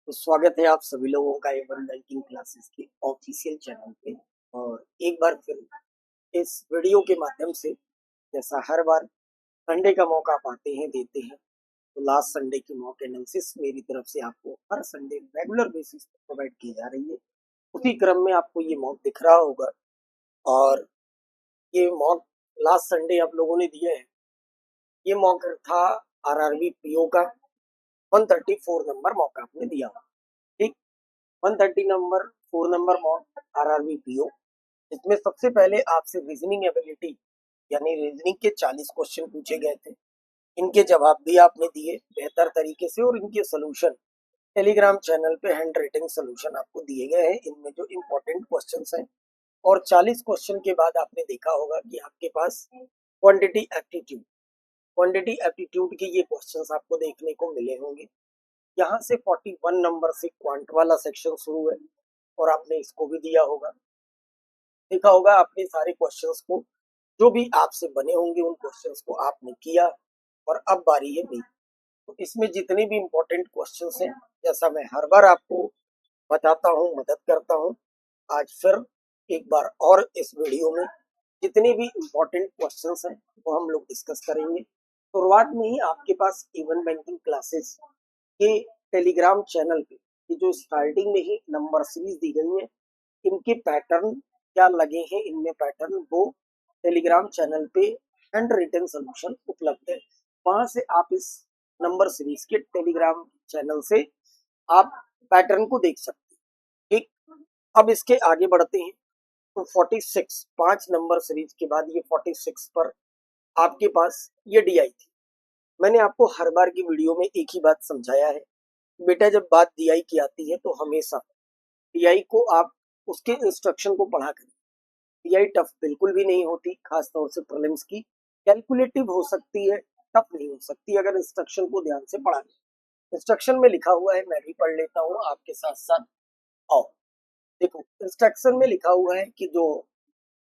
तो स्वागत है आप सभी लोगों का एवन बैंकिंग क्लासेस के ऑफिशियल चैनल पे। और एक बार फिर इस वीडियो के माध्यम से, जैसा हर बार संडे का मौका पाते हैं देते हैं, तो लास्ट संडे की मॉक एनालिसिस मेरी तरफ से आपको हर संडे रेगुलर बेसिस पर प्रोवाइड की जा रही है। उसी क्रम में आपको ये मॉक दिख रहा होगा। और ये मॉक लास्ट संडे आप लोगों ने दिया है। ये मॉक था आरआरबी पीओ का 134 नंबर मॉक आपने दिया। ठीक, 130 number 4 number mock RRB PO. इसमें सबसे पहले आपसे रीजनिंग एबिलिटी यानी रीजनिंग के 40 क्वेश्चन पूछे गए थे। इनके जवाब भी आपने दिए बेहतर तरीके से, और इनके सोल्यूशन टेलीग्राम चैनल पे हैंड राइटिंग सोल्यूशन आपको दिए गए हैं, इनमें जो इम्पोर्टेंट क्वेश्चंस हैं। और 40 क्वेश्चन के बाद आपने देखा होगा कि आपके पास क्वांटिटी एप्टीट्यूड के ये क्वेश्चंस आपको देखने को मिले होंगे। यहाँ से 41 नंबर से क्वांट वाला सेक्शन शुरू है, और आपने इसको भी दिया होगा। देखा होगा आपने सारे क्वेश्चंस को, जो भी आपसे बने होंगे उन क्वेश्चंस को आपने किया। और अब बारी है मेरी। तो इसमें जितने भी इम्पोर्टेंट क्वेश्चंस हैं, जैसा मैं हर बार आपको बताता हूँ, मदद करता हूँ, आज फिर एक बार और इस वीडियो में जितने भी इम्पोर्टेंट क्वेश्चंस हैं वो हम लोग डिस्कस करेंगे। शुरुआत में ही आपके पास इवन बैंकिंग क्लासेस के टेलीग्राम चैनल पे ये जो स्टार्टिंग में ही नंबर सीरीज दी गई है, इनके पैटर्न क्या लगे हैं, इनमें पैटर्न वो टेलीग्राम चैनल पे हैंड रिटन सोल्यूशन उपलब्ध है। वहां से आप इस नंबर सीरीज के टेलीग्राम चैनल से आप पैटर्न को देख सकते हैं। ठीक, अब इसके आगे बढ़ते हैं। तो 46 5 नंबर सीरीज के बाद ये 46 पर आपके पास ये डीआई थी। मैंने आपको हर बार की वीडियो में एक ही बात समझाया है, बेटा जब बात डीआई की आती है तो हमेशा डीआई को आप उसके इंस्ट्रक्शन को पढ़ा करें। डीआई टफ बिल्कुल भी नहीं होती, खासतौर से प्रीलिम्स की कैलकुलेटिव हो सकती है, टफ नहीं हो सकती अगर इंस्ट्रक्शन को ध्यान से पढ़ा लें। इंस्ट्रक्शन में लिखा हुआ है, मैं भी पढ़ लेता हूँ आपके साथ साथ। आओ देखो, इंस्ट्रक्शन में लिखा हुआ है कि जो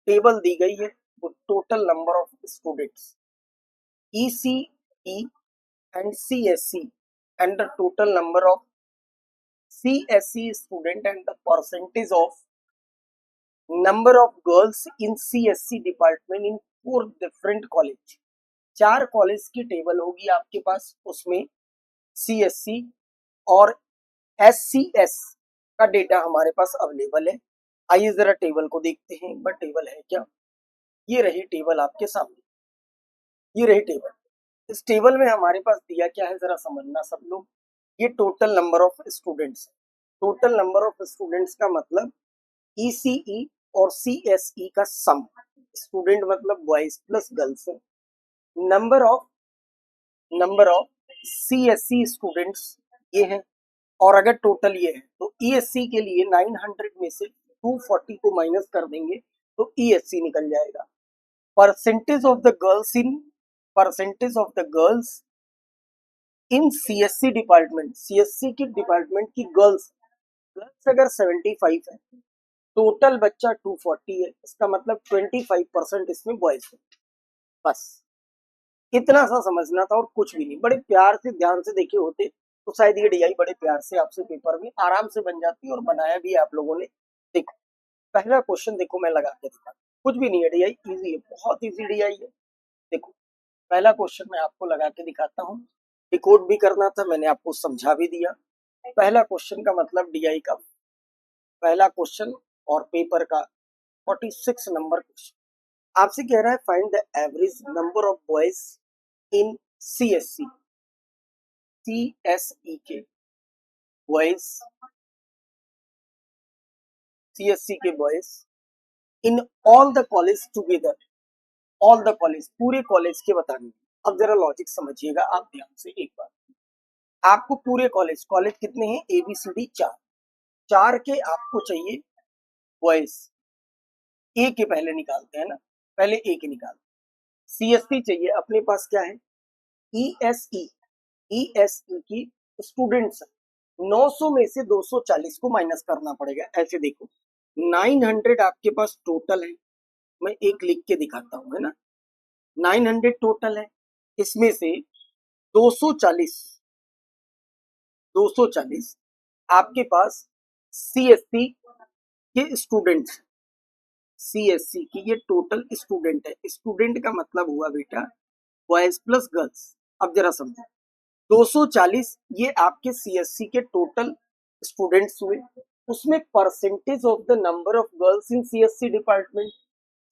टेबल दी गई है वो total number of students ECE and CSC and the total number of CSC student and the percentage of number of girls in CSC department in 4 different college। 4 college की टेबल होगी आपके पास, उसमें CSC और SCS का data हमारे पास available है। आइए जरा टेबल को देखते हैं, बट टेबल है क्या। ये रही टेबल आपके सामने, ये रही टेबल। इस टेबल में हमारे पास दिया क्या है जरा समझना सब लोग। ये टोटल नंबर ऑफ स्टूडेंट्स है। टोटल नंबर ऑफ स्टूडेंट्स का मतलब ECE और CSE का सम। स्टूडेंट मतलब बॉयज प्लस गर्ल्स है। नंबर ऑफ CSC स्टूडेंट्स ये है। और अगर टोटल ये है तो ESC के लिए 900 में से 240 को माइनस कर देंगे तो ESC निकल जाएगा। Percentage of the girls in CSC department, CSC की डिपार्टमेंट की गर्ल्स अगर 75 है, टोटल बच्चा 240 है, इसका मतलब 25% इसमें बॉयज है। बस इतना सा समझना था और कुछ भी नहीं। बड़े प्यार से ध्यान से देखे होते तो शायद ये डीआई बड़े प्यार से आपसे पेपर में आराम से बन जाती, और बनाया भी आप लोगों ने। देखो पहला क्वेश्चन, देखो मैं लगा के दिखा, कुछ भी नहीं है, डीआई इजी है, बहुत इजी डीआई है। देखो पहला क्वेश्चन मैं आपको लगा के दिखाता हूँ। डिकोड भी करना था, मैंने आपको समझा भी दिया। पहला क्वेश्चन का मतलब डीआई का पहला क्वेश्चन और पेपर का 46 नंबर क्वेश्चन आपसे कह रहा है find the average number of boys in CSC के बॉयज, CSC के boys in all the college together. All the college पूरे कॉलेज के बताने। अब जरा लॉजिक समझिएगा आप ध्यान से एक बार। आपको पूरे कॉलेज कितने हैं, ABCD 4, 4 के आपको चाहिए बॉयज। ए के पहले निकालते हैं ना, पहले ए के निकालते। CSC चाहिए, अपने पास क्या है ESE की स्टूडेंट्स 900 में से 240 को माइनस करना पड़ेगा। ऐसे देखो 900 आपके पास टोटल है, मैं एक लिख के दिखाता हूँ, है ना। 900 टोटल है, इसमें से 240 आपके पास सीएससी के स्टूडेंट्स, सीएससी की ये टोटल स्टूडेंट है। स्टूडेंट का मतलब हुआ बेटा बॉयज प्लस गर्ल्स। अब जरा समझो, 240 ये आपके सीएससी के टोटल स्टूडेंट्स हुए। उसमें percentage of the number of girls in CSC department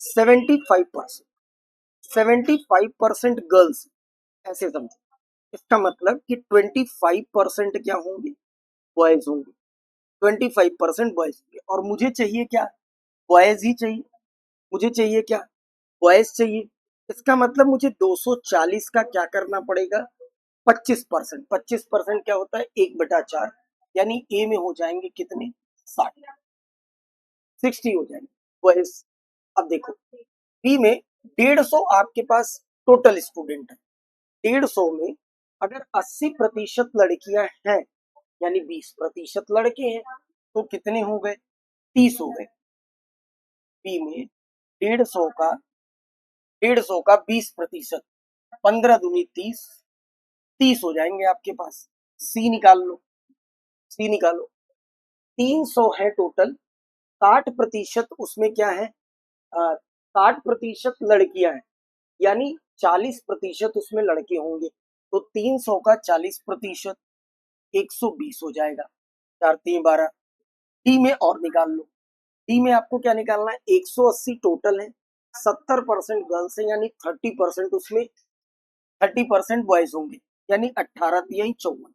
75%। 75% girls, ऐसे समझो। इसका मतलब कि 25% क्या होंगे, बॉयज होंगे। 25% बॉयज होंगे और मुझे चाहिए क्या, बॉयज ही चाहिए। मुझे चाहिए क्या, बॉयज चाहिए। इसका मतलब मुझे 240 का क्या करना पड़ेगा, 25%। 25% क्या होता है, 1/4, यानी ए में हो जाएंगे कितने, 60, 60 हो जाएंगे बॉयज। अब देखो बी में 150 आपके पास टोटल स्टूडेंट है। 150 में अगर 80% लड़कियां हैं, यानी 20% लड़के हैं, तो कितने हो गए, 30 हो गए। बी में 150 का 20%, 15 दूनी 30, 30 हो जाएंगे आपके पास। सी निकाल लो, सी निकालो। 300 है टोटल, 60% उसमें क्या है, 60% लड़कियां हैं, यानी 40% उसमें लड़के होंगे। तो 300 का 40% 120 हो जाएगा। 4×3 = 12। डी में और निकाल लो। डी में आपको क्या निकालना है, 180 टोटल है, 70% गर्ल्स है, यानी 30% उसमें 30% बॉयज होंगे, यानी 18×3 = 54,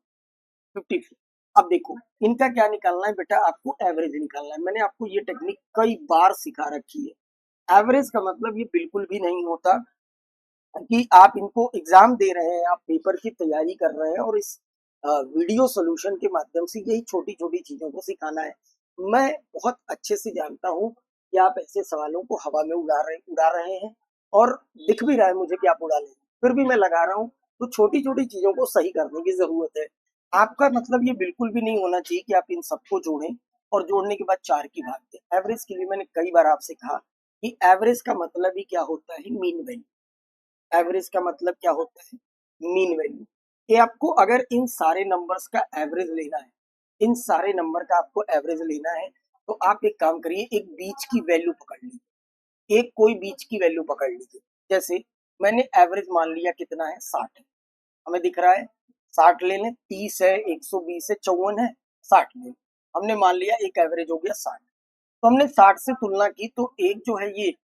53। अब देखो इनका क्या निकालना है बेटा, आपको एवरेज निकालना है। मैंने आपको ये टेक्निक कई बार सिखा रखी है। एवरेज का मतलब ये बिल्कुल भी नहीं होता कि आप इनको एग्जाम दे रहे हैं, आप पेपर की तैयारी कर रहे हैं और इस वीडियो सोल्यूशन के माध्यम से यही छोटी छोटी चीजों को सिखाना है। मैं बहुत अच्छे से जानता हूँ कि आप ऐसे सवालों को हवा में उड़ा रहे हैं और दिख भी रहा है मुझे कि आप उड़ा रहे हैं, फिर भी मैं लगा रहा हूँ। तो छोटी छोटी चीजों को सही करने की जरूरत है। आपका मतलब ये बिल्कुल भी नहीं होना चाहिए कि आप इन सबको जोड़ें और जोड़ने के बाद 4 की भाग दें। एवरेज के लिए मैंने कई बार आपसे कहा कि एवरेज का मतलब ही क्या होता है, मीन वैल्यू। एवरेज का मतलब क्या होता है, मीन वैल्यू। ये आपको अगर इन सारे नंबर्स का एवरेज लेना है, इन सारे नंबर का आपको एवरेज लेना है, तो आप एक काम करिए, एक बीच की वैल्यू पकड़ लीजिए। एक कोई बीच की वैल्यू पकड़ लीजिए। जैसे मैंने एवरेज मान लिया कितना है, 60 है, हमें दिख रहा है 60 ले लें। 30 है, 120 है, 54 है, 60 ले लें। हमने मान लिया एक एवरेज हो गया 60। तो हमने 60 से तुलना की तो एक जो है ये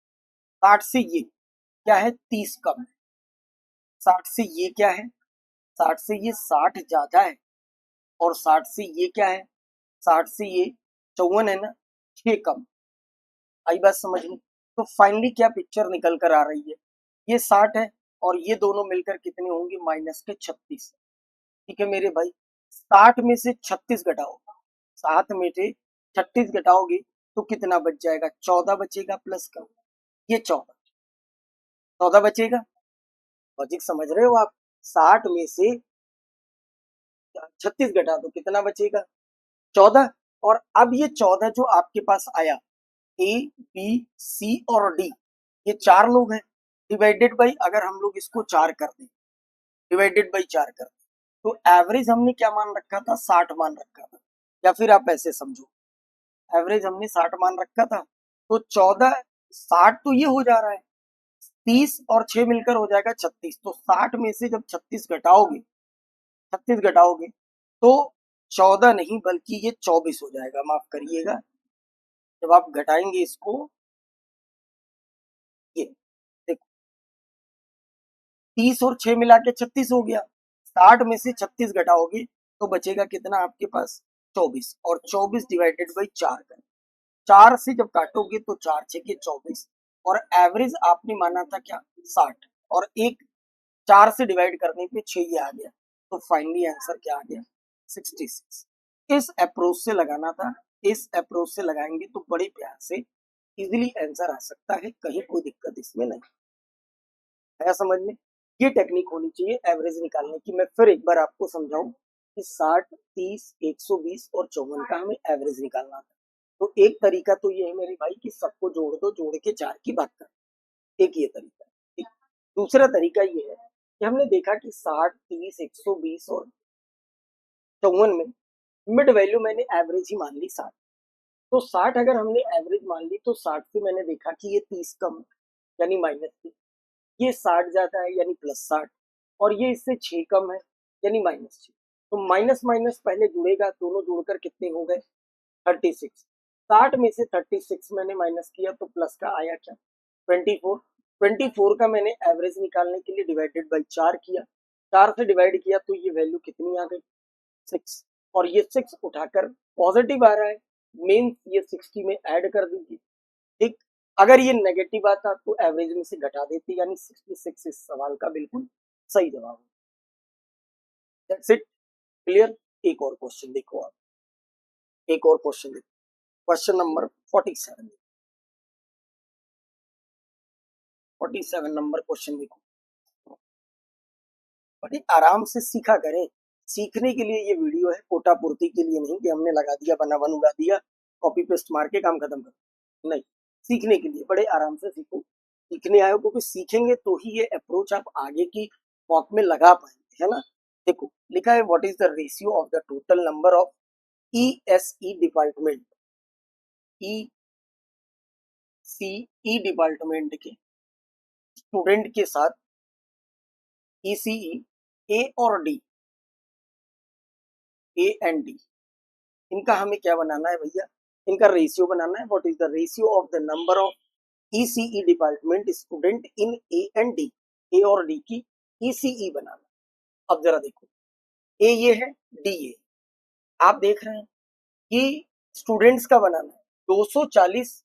60 से ये क्या है, 30 कम है। 60 से ये क्या है, 60 से ये 60 ज्यादा है। और 60 से ये क्या है, 60 से ये 54 है ना, 6 कम। आई बात समझ में। तो फाइनली क्या पिक्चर निकल कर आ रही है, ये 60 है और ये दोनों मिलकर कितने होंगे, -36। ठीक है मेरे भाई, 60 में से 36 घटाओ, 7 में से 36 घटाओगे तो कितना बच जाएगा, 14 बचेगा प्लस का, ये 14 बचेगा। लॉजिक समझ रहे हो आप, 60 में से 36 घटा दो कितना बचेगा, 14। और अब ये 14 जो आपके पास आया, ए बी सी और डी, ये 4 लोग हैं। डिवाइडेड बाई, अगर हम लोग इसको 4 कर दें, डिवाइडेड बाई 4 कर दें, तो एवरेज हमने क्या मान रखा था, 60 मान रखा था। या फिर आप ऐसे समझो, एवरेज हमने 60 मान रखा था, तो 14, 60 तो ये हो जा रहा है, 30 और 6 मिलकर हो जाएगा 36। तो 60 में से जब 36 घटाओगे तो 14 नहीं बल्कि ये 24 हो जाएगा, माफ करिएगा। जब आप घटाएंगे इसको, ये देखो 30 और 6 मिला के 36 हो गया। 60 में से 36 घटाओगे तो बचेगा कितना आपके पास, 24। और 24 डिवाइडेड बाई 4 कर, 4 से जब काटोगे तो 4 6 के 24। और एवरेज आपने माना था क्या, 60। और एक 4 से डिवाइड करने पे 6 ये आ गया। तो फाइनली आंसर क्या आ गया, 66। इस अप्रोच से लगाना था, इस अप्रोच से लगाएंगे तो बड़े प्यार से इजीली आंसर आ सकता है, कहीं कोई दिक्कत इसमें नहीं है। समझ में, ये टेक्निक होनी चाहिए एवरेज निकालने की। मैं फिर एक बार आपको समझाऊं कि 60, 30, 120 और 54 का हमें एवरेज निकालना था। तो एक तरीका तो ये है मेरे भाई कि सबको जोड़ दो, जोड़ के 4 की बात कर, एक ये तरीका। ठीक। दूसरा तरीका ये है कि हमने देखा कि 60, 30, 120 और 54 में मिड वैल्यू मैंने एवरेज ही मान ली 60। तो 60 अगर हमने एवरेज मान ली तो 60 से मैंने देखा कि ये 30 कम है, यानी -3, ये 60 ज्यादा है यानी +60, और ये इससे 6 कम है यानी -6। तो माइनस माइनस पहले जुड़ेगा, दोनों जुड़कर कितने हो गए 36। 60 में से 36 मैंने माइनस किया तो प्लस का आया क्या 24। 24 का मैंने एवरेज निकालने के लिए डिवाइडेड बाई 4 किया, 4 से डिवाइड किया तो ये वैल्यू कितनी आ गई 6, और ये 6 उठाकर पॉजिटिव आ रहा है, मीन्स ये 60 में ऐड कर दीजिए। ठीक, अगर ये नेगेटिव आता तो एवरेज में से घटा देते, यानी 66 इस सवाल का बिल्कुल सही जवाब है। That's it, clear. एक और क्वेश्चन देखो आप, एक और क्वेश्चन देखो, क्वेश्चन नंबर 47। 47 नंबर क्वेश्चन देखो, बड़े आराम से सीखा करें। सीखने के लिए ये वीडियो है, कोटा पूर्ति के लिए नहीं कि हमने लगा दिया बना बन उड़ा दिया, कॉपी पेस्ट मार के काम खत्म कर, नहीं, सीखने के लिए बड़े आराम से सीखो। सीखने आए हो क्योंकि सीखेंगे तो ही ये अप्रोच आप आगे की वॉक में लगा पाएंगे, है ना। देखो लिखा है what is the ratio of the total number of ESE department, ECE department के स्टूडेंट के साथ ECE A और D, A एंड D, इनका हमें क्या बनाना है भैया, इनका रेशियो बनाना है। What is the ratio of the number of ECE department student in A and D, A और D की ECE बनाना। अब जरा देखो, A ये है, D ये, आप देख रहे हैं कि स्टूडेंट्स का बनाना है 240,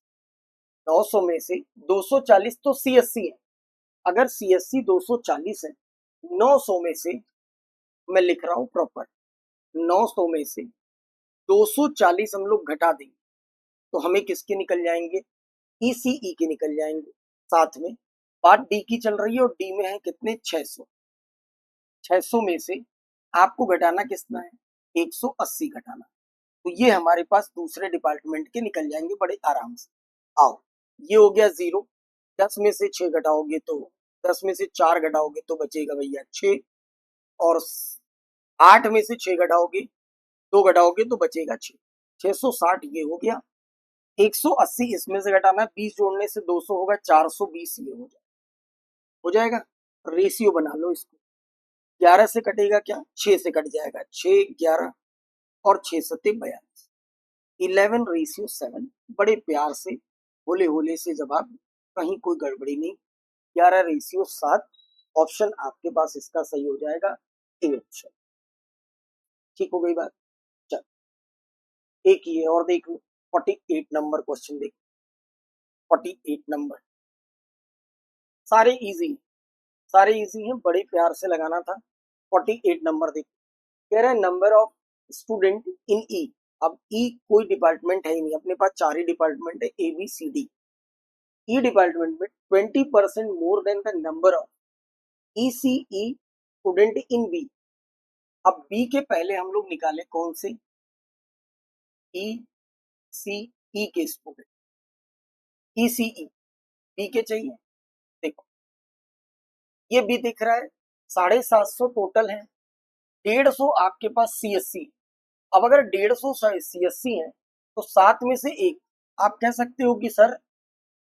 900 में से 240 तो CSC है, अगर CSC 240 है, 900 में से मैं लिख रहा हूं प्रॉपर, 900 में से 240 हम लोग घटा देंगे तो हमें किसके निकल जाएंगे, ECE के निकल जाएंगे। साथ में बात D की चल रही है और D में है कितने 600, 600 में से आपको घटाना कितना है 180 घटाना, तो ये हमारे पास दूसरे डिपार्टमेंट के निकल जाएंगे बड़े आराम से। आओ, ये हो गया 0, 10 में से 6 घटाओगे तो 10 में से 4 घटाओगे तो बचेगा भैया 6, और 8 में से 6 घटाओगे 2 घटाओगे तो बचेगा 6, 660 ये हो गया। 180 इसमें से घटाना, 20 जोड़ने से 200 होगा, 420 ये हो जाएगा। रेशियो बना लो इसको, 11 से कटेगा क्या 6 से कट जाएगा, 6 11 और 6 सत्ते 42, 11:7। बड़े प्यार से होले होले से जवाब, कहीं कोई गड़बड़ी नहीं, 11:7 ऑप्शन आपके पास इसका सही हो जाएगा, ए ऑप्शन। ठीक हो गई बात। चल एक ये और देख लो, 48 नंबर क्वेश्चन देखो, 48 नंबर, सारे इजी, सारे इजी हैं, बड़े प्यार से लगाना था। 48 नंबर देखो, कह रहे हैं number of student in E. अब ई कोई डिपार्टमेंट है ही नहीं, अपने पास 4 ही डिपार्टमेंट है, ABCD। ई डिपार्टमेंट में 20% more than the number of ECE student in B. अब बी के पहले हम लोग निकाले कौन से, ECE के स्टूडेंट, ECE बी के चाहिए। देखो ये बी दिख रहा है 750 टोटल है, 150 आपके पास CSC। अब अगर 150 CSC है तो 7 में से 1, आप कह सकते हो कि सर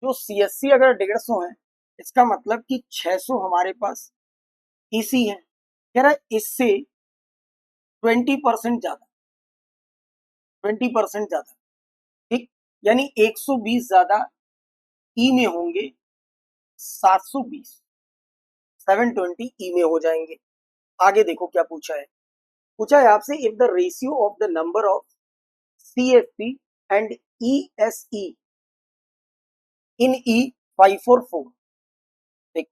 जो CSC अगर 150 है इसका मतलब कि 600 हमारे पास EC है, कह रहा है इससे 20% ज्यादा, 20% ज्यादा, ठीक, यानी 120 ज्यादा ई में होंगे, 720, 720 ई में हो जाएंगे। आगे देखो क्या पूछा है, पूछा है आपसे if the ratio of the number of CSC and ESE in E544। देख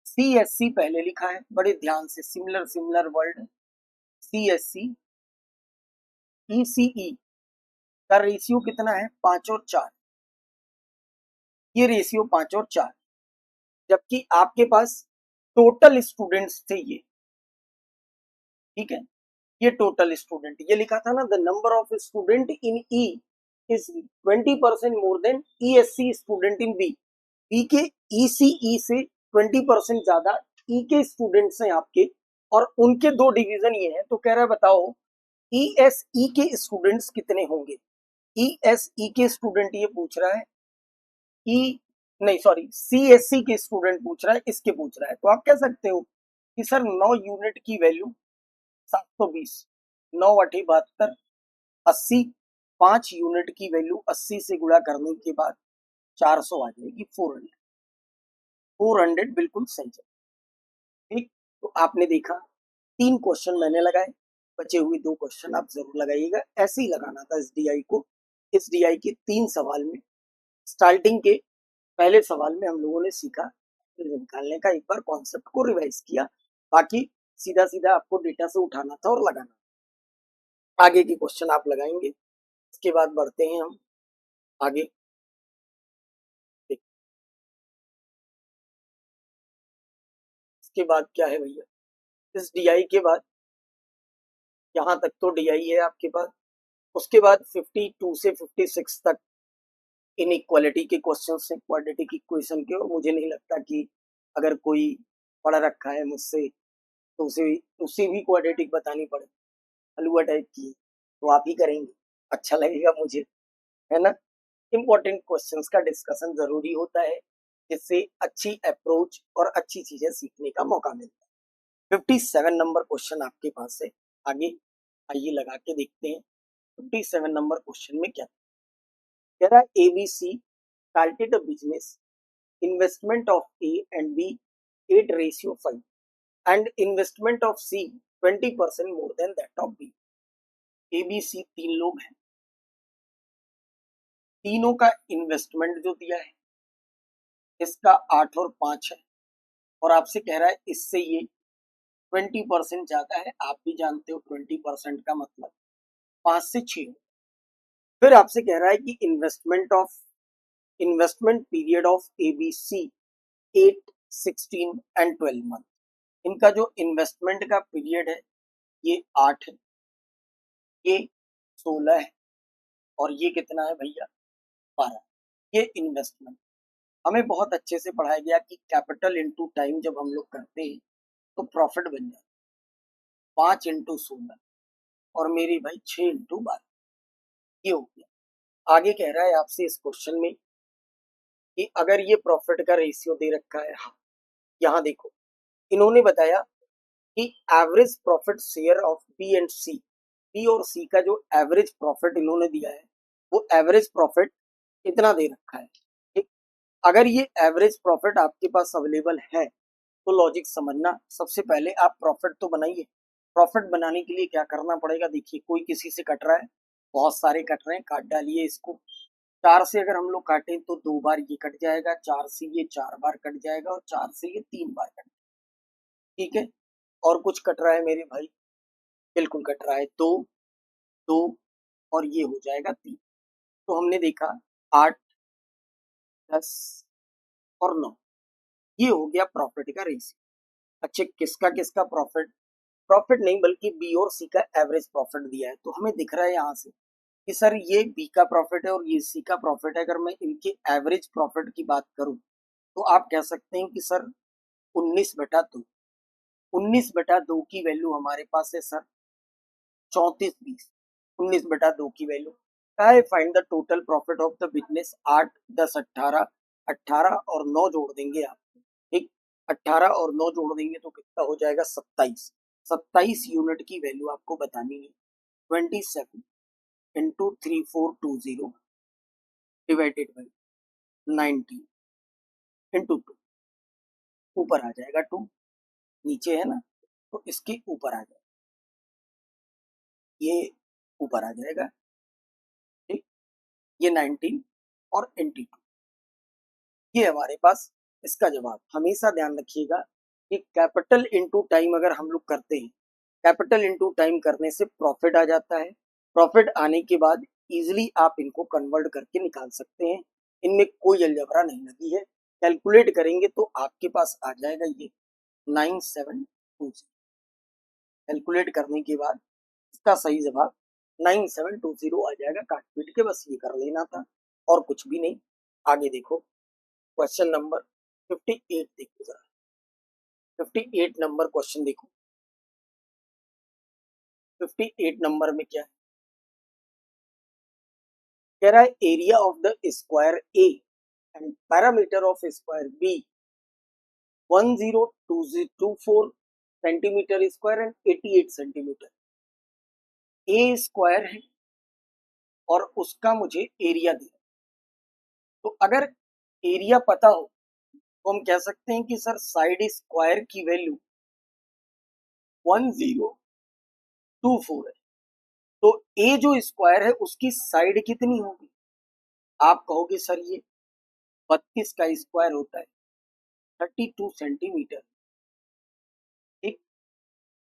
CSC पहले लिखा है, बड़े ध्यान से, similar similar word, CSC ECE का रेशियो कितना है 5 और 4, ये रेशियो 5 और 4, जबकि आपके पास टोटल स्टूडेंट्स थे ये, ठीक है, ये टोटल स्टूडेंट, ये लिखा था ना the number of student in E is 20% more than ESC student in B. B के ECE से 20% ज्यादा ई के स्टूडेंट्स हैं आपके, और उनके 2 डिवीजन ये हैं, तो कह रहा है बताओ ESE के स्टूडेंट्स कितने होंगे? ESE के स्टूडेंट ये पूछ रहा है, ई नहीं सॉरी CSC के स्टूडेंट पूछ रहा है, इसके पूछ रहा है। तो आप कह सकते हो कि सर 9 यूनिट की वैल्यू 720, 9 अठी 72, 80, 5 यूनिट की वैल्यू 80 से गुणा करने के बाद 400 आ जाएगी, 400। 400 बिल्कुल सही है। ठीक, तो आपने देखा 3 क्वेश्चन मैंने लगाए, बचे हुए 2 क्वेश्चन आप जरूर लगाइएगा। ऐसे ही लगाना था इस DI को। इस DI के 3 सवाल में स्टार्टिंग के पहले सवाल में हम लोगों ने सीखा निकालने का, एक बार कॉन्सेप्ट को रिवाइज किया, बाकी सीधा सीधा आपको डेटा से उठाना था और लगाना। आगे के क्वेश्चन आप लगाएंगे, इसके बाद बढ़ते हैं हम आगे। इसके बाद क्या है भैया, इस DI के बाद यहाँ तक तो DI है आपके पास। उसके बाद 52 से 56 तक इनइक्वालिटी के क्वेश्चन है, क्वाड्रेटिक इक्वेशन के। और मुझे नहीं लगता कि अगर कोई पढ़ रखा है मुझसे तो उसे भी क्वाड्रेटिक बतानी पड़े, हलवा टाइप की, तो आप ही करेंगे, अच्छा लगेगा मुझे, है ना। इंपॉर्टेंट क्वेश्चंस का डिस्कशन जरूरी होता है, जिससे अच्छी अप्रोच और अच्छी चीजें सीखने का मौका मिलता है। 57 नंबर क्वेश्चन आपके पास है। आगे आइए लगा के देखते हैं 57 नंबर क्वेश्चन में क्या कह रहा है। ABC started a business, investment of A and B 8:5 and investment of C 20% more than that of B। ABC 3 लोग हैं, तीनों का इन्वेस्टमेंट जो दिया है इसका 8 और 5 है, और आपसे कह रहा है इससे ये 20% ज्यादा है। आप भी जानते हो 20% का मतलब 5 से 6। फिर आपसे कह रहा है कि investment period of ABC 8, 16 and 12 month. इनका जो इन्वेस्टमेंट का पीरियड है ये 8 है, ये 16 है, और ये कितना है भैया 12। ये इन्वेस्टमेंट हमें बहुत अच्छे से पढ़ाया गया कि कैपिटल इनटू टाइम जब हम लोग करते हैं तो प्रॉफिट बन जाता है 5 इंटू 16 और मेरी भाई 6 इंटू 12। ये हो गया। आगे कह रहा है आपसे इस क्वेश्चन में कि अगर ये प्रॉफिट का रेशियो दे रखा है, हाँ यहाँ देखो इन्होंने बताया कि average profit share of B and C, B और सी का जो एवरेज प्रॉफिट इन्होंने दिया है वो एवरेज प्रॉफिट इतना दे रखा है। ठीक, अगर ये एवरेज प्रॉफिट आपके पास अवेलेबल है तो लॉजिक समझना, सबसे पहले आप प्रॉफिट तो बनाइए। प्रॉफिट बनाने के लिए क्या करना पड़ेगा, देखिए कोई किसी से कट रहा है, बहुत सारे कट रहे हैं, काट डालिए इसको। 4 से अगर हम लोग काटें तो 2 बार ये कट जाएगा, 4 से ये 4 बार कट जाएगा, और 4 से ये 3 बार कट। ठीक है, और कुछ कट रहा है मेरे भाई, बिल्कुल कट रहा है, 2 2 और ये हो जाएगा 3। तो हमने देखा 8, 10 और 9, ये हो गया प्रॉफिट का रेशियो। अच्छा, किसका किसका प्रॉफिट, प्रॉफिट नहीं बल्कि बी और सी का एवरेज प्रॉफिट दिया है। तो हमें दिख रहा है यहाँ से कि सर ये बी का प्रॉफिट है और ये सी का प्रॉफिट है। अगर मैं इनके एवरेज प्रॉफिट की बात करूं तो आप कह सकते हैं कि सर 19/2, 19/2 की वैल्यू हमारे पास है सर 34/20। 19/2 की वैल्यू क्या है, find the total profit of the business. 8, 10, 18, 18 और 9 जोड़ देंगे आप। ठीक, 18 और 9 जोड़ देंगे तो कितना हो जाएगा 27। 27 यूनिट की वैल्यू आपको बतानी है। 27 इंटू 3420 डिवाइडेड बाई 90 इंटू 2, ऊपर आ जाएगा 2, नीचे है ना तो इसके ऊपर आ जाएगा, ये ऊपर आ जाएगा। ठीक, ये 19 और इंटू 2, ये हमारे पास इसका जवाब। हमेशा ध्यान रखिएगा कि कैपिटल इनटू टाइम अगर हम लोग करते हैं, कैपिटल इनटू टाइम करने से प्रॉफिट आ जाता है। प्रॉफिट आने के बाद इजीली आप इनको कन्वर्ट करके निकाल सकते हैं, इनमें कोई अलजबरा नहीं लगी है। कैलकुलेट करेंगे तो आपके पास आ जाएगा ये 9720। कैलकुलेट करने के बाद इसका सही जवाब 9720 आ जाएगा। काट पीट के बस ये कर लेना था और कुछ भी नहीं। आगे देखो क्वेश्चन नंबर 58 देखो जरा। 58 नंबर क्वेश्चन देखो, 58 नंबर में क्या है, कह रहा है area of the square A and parameter of square B 1024 centimetre square and 88 centimetre. A square है और उसका मुझे एरिया दिया। तो अगर एरिया पता हो तो हम कह सकते हैं कि सर साइड स्क्वायर की वैल्यू 1024 है, तो ए जो स्क्वायर है उसकी साइड कितनी होगी। आप कहोगे सर ये 32 का स्क्वायर होता है 32 सेंटीमीटर। ठीक,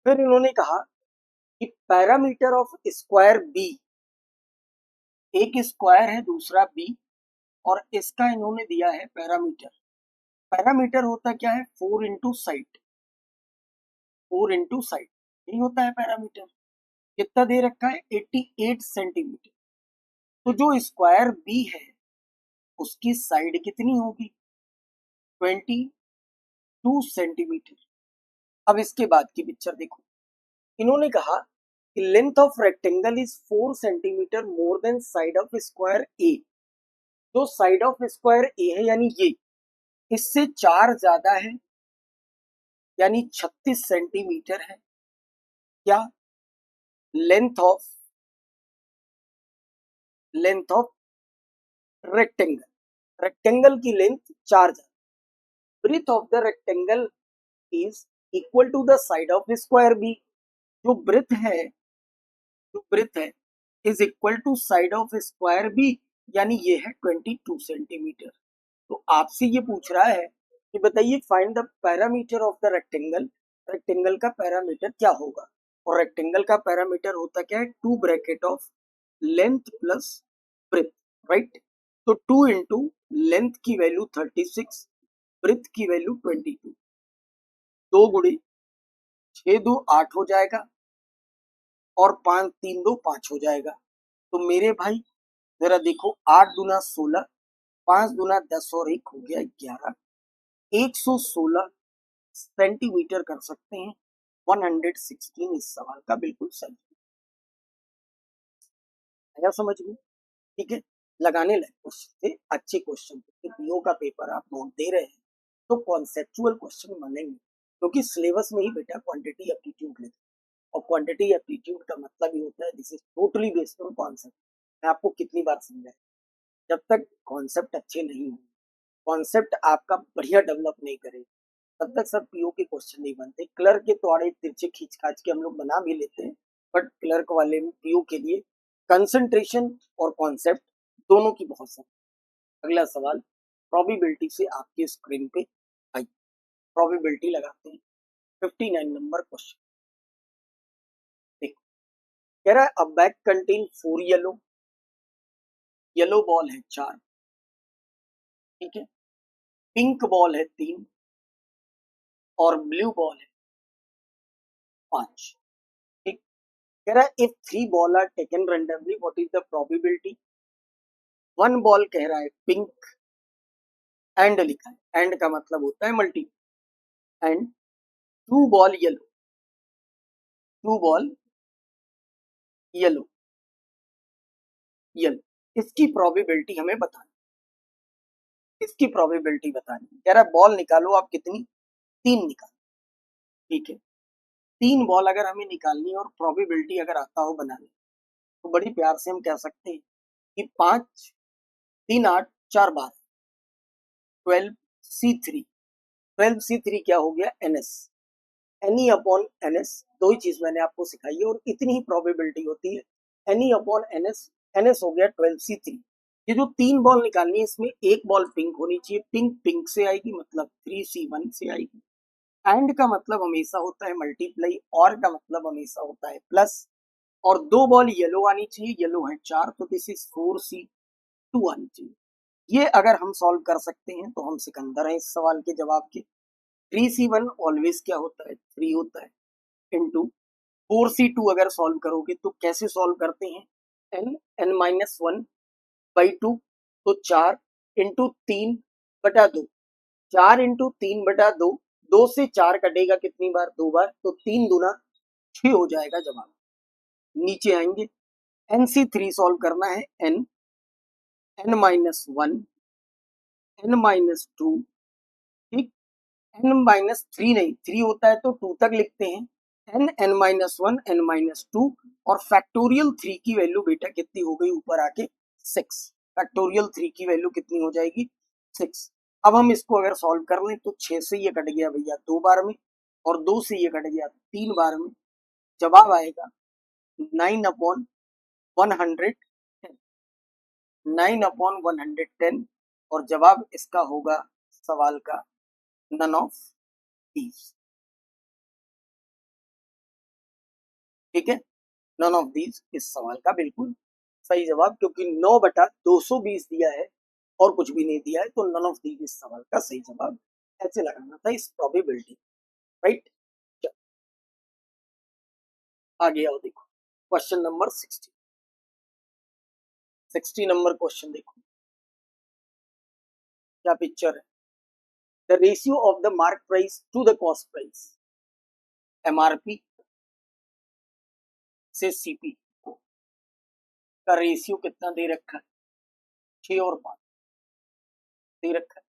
फिर इन्होंने कहा कि पैरामीटर ऑफ स्क्वायर बी, एक स्क्वायर है दूसरा बी और इसका इन्होंने दिया है पैरामीटर। पैरामीटर होता क्या है, 4 इंटू साइड, 4 इंटू साइड नहीं होता है पैरामीटर। कितना दे रखा है, 88 सेंटीमीटर। तो जो स्क्वायर बी है उसकी साइड कितनी होगी, 22 सेंटीमीटर। अब इसके बाद की पिक्चर देखो, इन्होंने कहा कि length of rectangle is 4 centimetre more than side of square A. जो साइड ऑफ स्क्वायर ए है यानी ये, इससे 4 ज्यादा है यानी 36 सेंटीमीटर है। क्या, लेंथ ऑफ रेक्टेंगल, रेक्टेंगल की लेंथ 4 ज्यादा, breadth of the rectangle is equal to the side of square B. जो ब्रीथ है, जो ब्रीथ है is equal to side of square B, यानी ये है 22 सेंटीमीटर। तो आपसे ये पूछ रहा है कि बताइए find the parameter of the rectangle, rectangle का पैरामीटर क्या होगा। और रेक्टेंगल का पैरामीटर होता क्या है, 2 bracket of length plus breadth, right. तो 2 इंटू लेंथ की वैल्यू 36, ब्रेथ की वैल्यू 22, 2 गुणे 6 2 8 हो जाएगा और 5 3 2 5 हो जाएगा। तो मेरे भाई जरा देखो, 8 दूना 16, 5 दूना 10 और 1 हो गया 11, 116 सेंटीमीटर कर सकते हैं। 116 इस सवाल का बिल्कुल सही आया समझ में। ठीक है, लगाने लायक क्वेश्चन थे, अच्छे क्वेश्चन थे। पीओ का पेपर आप नोट दे रहे हैं तो कॉन्सेप्चुअल क्वेश्चन बनेंगे, क्योंकि सिलेबस में ही बेटा क्वांटिटी एप्टीट्यूड लेते हैं और क्वांटिटी एप्टीट्यूड का मतलब ही होता है this is totally based on concept. मैं आपको कितनी बार समझाया, जब तक कॉन्सेप्ट अच्छे नहीं होंगे, कॉन्सेप्ट आपका बढ़िया डेवलप नहीं करे, तब तक सब पीओ के क्वेश्चन नहीं बनते। क्लर्क के तोड़े तिरछे खींच खाच के हम लोग बना भी लेते हैं, बट क्लर्क वाले पीओ के लिए कंसंट्रेशन और कॉन्सेप्ट दोनों की बहुत सही। अगला सवाल प्रोबेबिलिटी से आपके स्क्रीन पे आई, प्रोबेबिलिटी लगाते हैं। 59 नंबर क्वेश्चन देखो, कह रहा है अ bag contain 4 yellow, yellow ball है 4, ठीक है, पिंक बॉल है 3 और ब्लू बॉल है 5। ठीक, कह रहा है if 3 ball are taken randomly what is the probability. 1 ball कह रहा है पिंक एंड लिखा है, एंड का मतलब होता है multi, and 2 ball yellow, 2 ball yellow, yellow, इसकी प्रोबेबिलिटी हमें बतानी, इसकी प्रोबेबिलिटी बतानी। कह रहा है बॉल निकालो आप कितनी, 3 निकालो, ठीक है। 3 बॉल अगर हमें निकालनी है और प्रोबेबिलिटी अगर आता हो बनाने, तो बड़ी प्यार से हम कह सकते हैं कि 5 3 8 4 12, 12C3, 12C3 क्या हो गया, NS, एनी अपॉन NS। दो ही चीज मैंने आपको सिखाई है और इतनी ही प्रोबेबिलिटी होती है, एनी अपॉन NS, NS हो गया 12C3। ये जो 3 बॉल निकालनी है इसमें एक बॉल पिंक होनी चाहिए, पिंक पिंक से आएगी मतलब 3C1 से आएगी। एंड का मतलब हमेशा होता है मल्टीप्लाई, और का मतलब हमेशा होता है प्लस, और 2 बॉल येलो आनी चाहिए, येलो है 4 तो दिस इज 4C2 आनी चाहिए। ये अगर हम सॉल्व कर सकते हैं तो हम सिकंदर हैं इस सवाल के जवाब के। 3C1 ऑलवेज क्या होता है, 3 होता है, इंटू 4C2 अगर सॉल्व करोगे तो कैसे सॉल्व करते हैं, n-1/2, तो 4 इंटू 3/2, 4 इंटू 3/2, 2 से 4 कटेगा कितनी बार, 2 बार, तो 3 दूना 6 हो जाएगा जवाब। नीचे आएंगे, NC3 सॉल्व करना है, n-1, n-2, ठीक, n-3 नहीं, 3 होता है तो 2 तक लिखते हैं, n-1, n-2, और फैक्टोरियल 3 की वैल्यू बेटा कितनी हो गई ऊपर आके 6, फैक्टोरियल 3 की वैल्यू कितनी हो जाएगी 6। अब हम इसको अगर सॉल्व कर लें तो 6 से ये कट गया भैया 2 बार में, और 2 से ये कट गया 3 बार में, जवाब आएगा 9/110, 9/110, और जवाब इसका होगा सवाल का नन ऑफ दीज, ठीक है, नन ऑफ दीज इस सवाल का बिल्कुल सही जवाब, क्योंकि 9/220 दिया है और कुछ भी नहीं दिया है, तो नन ऑफ दीज इस सवाल का सही जवाब ऐसे लगाना था इस प्रोबेबिलिटी, राइट। आगे आओ, देखो क्वेश्चन नंबर 60 नंबर क्वेश्चन देखो क्या पिक्चर है। The ratio of the mark price to the cost price, MRP से CP का रेशियो कितना दे रखा है, 6 और 5 दे रखा है।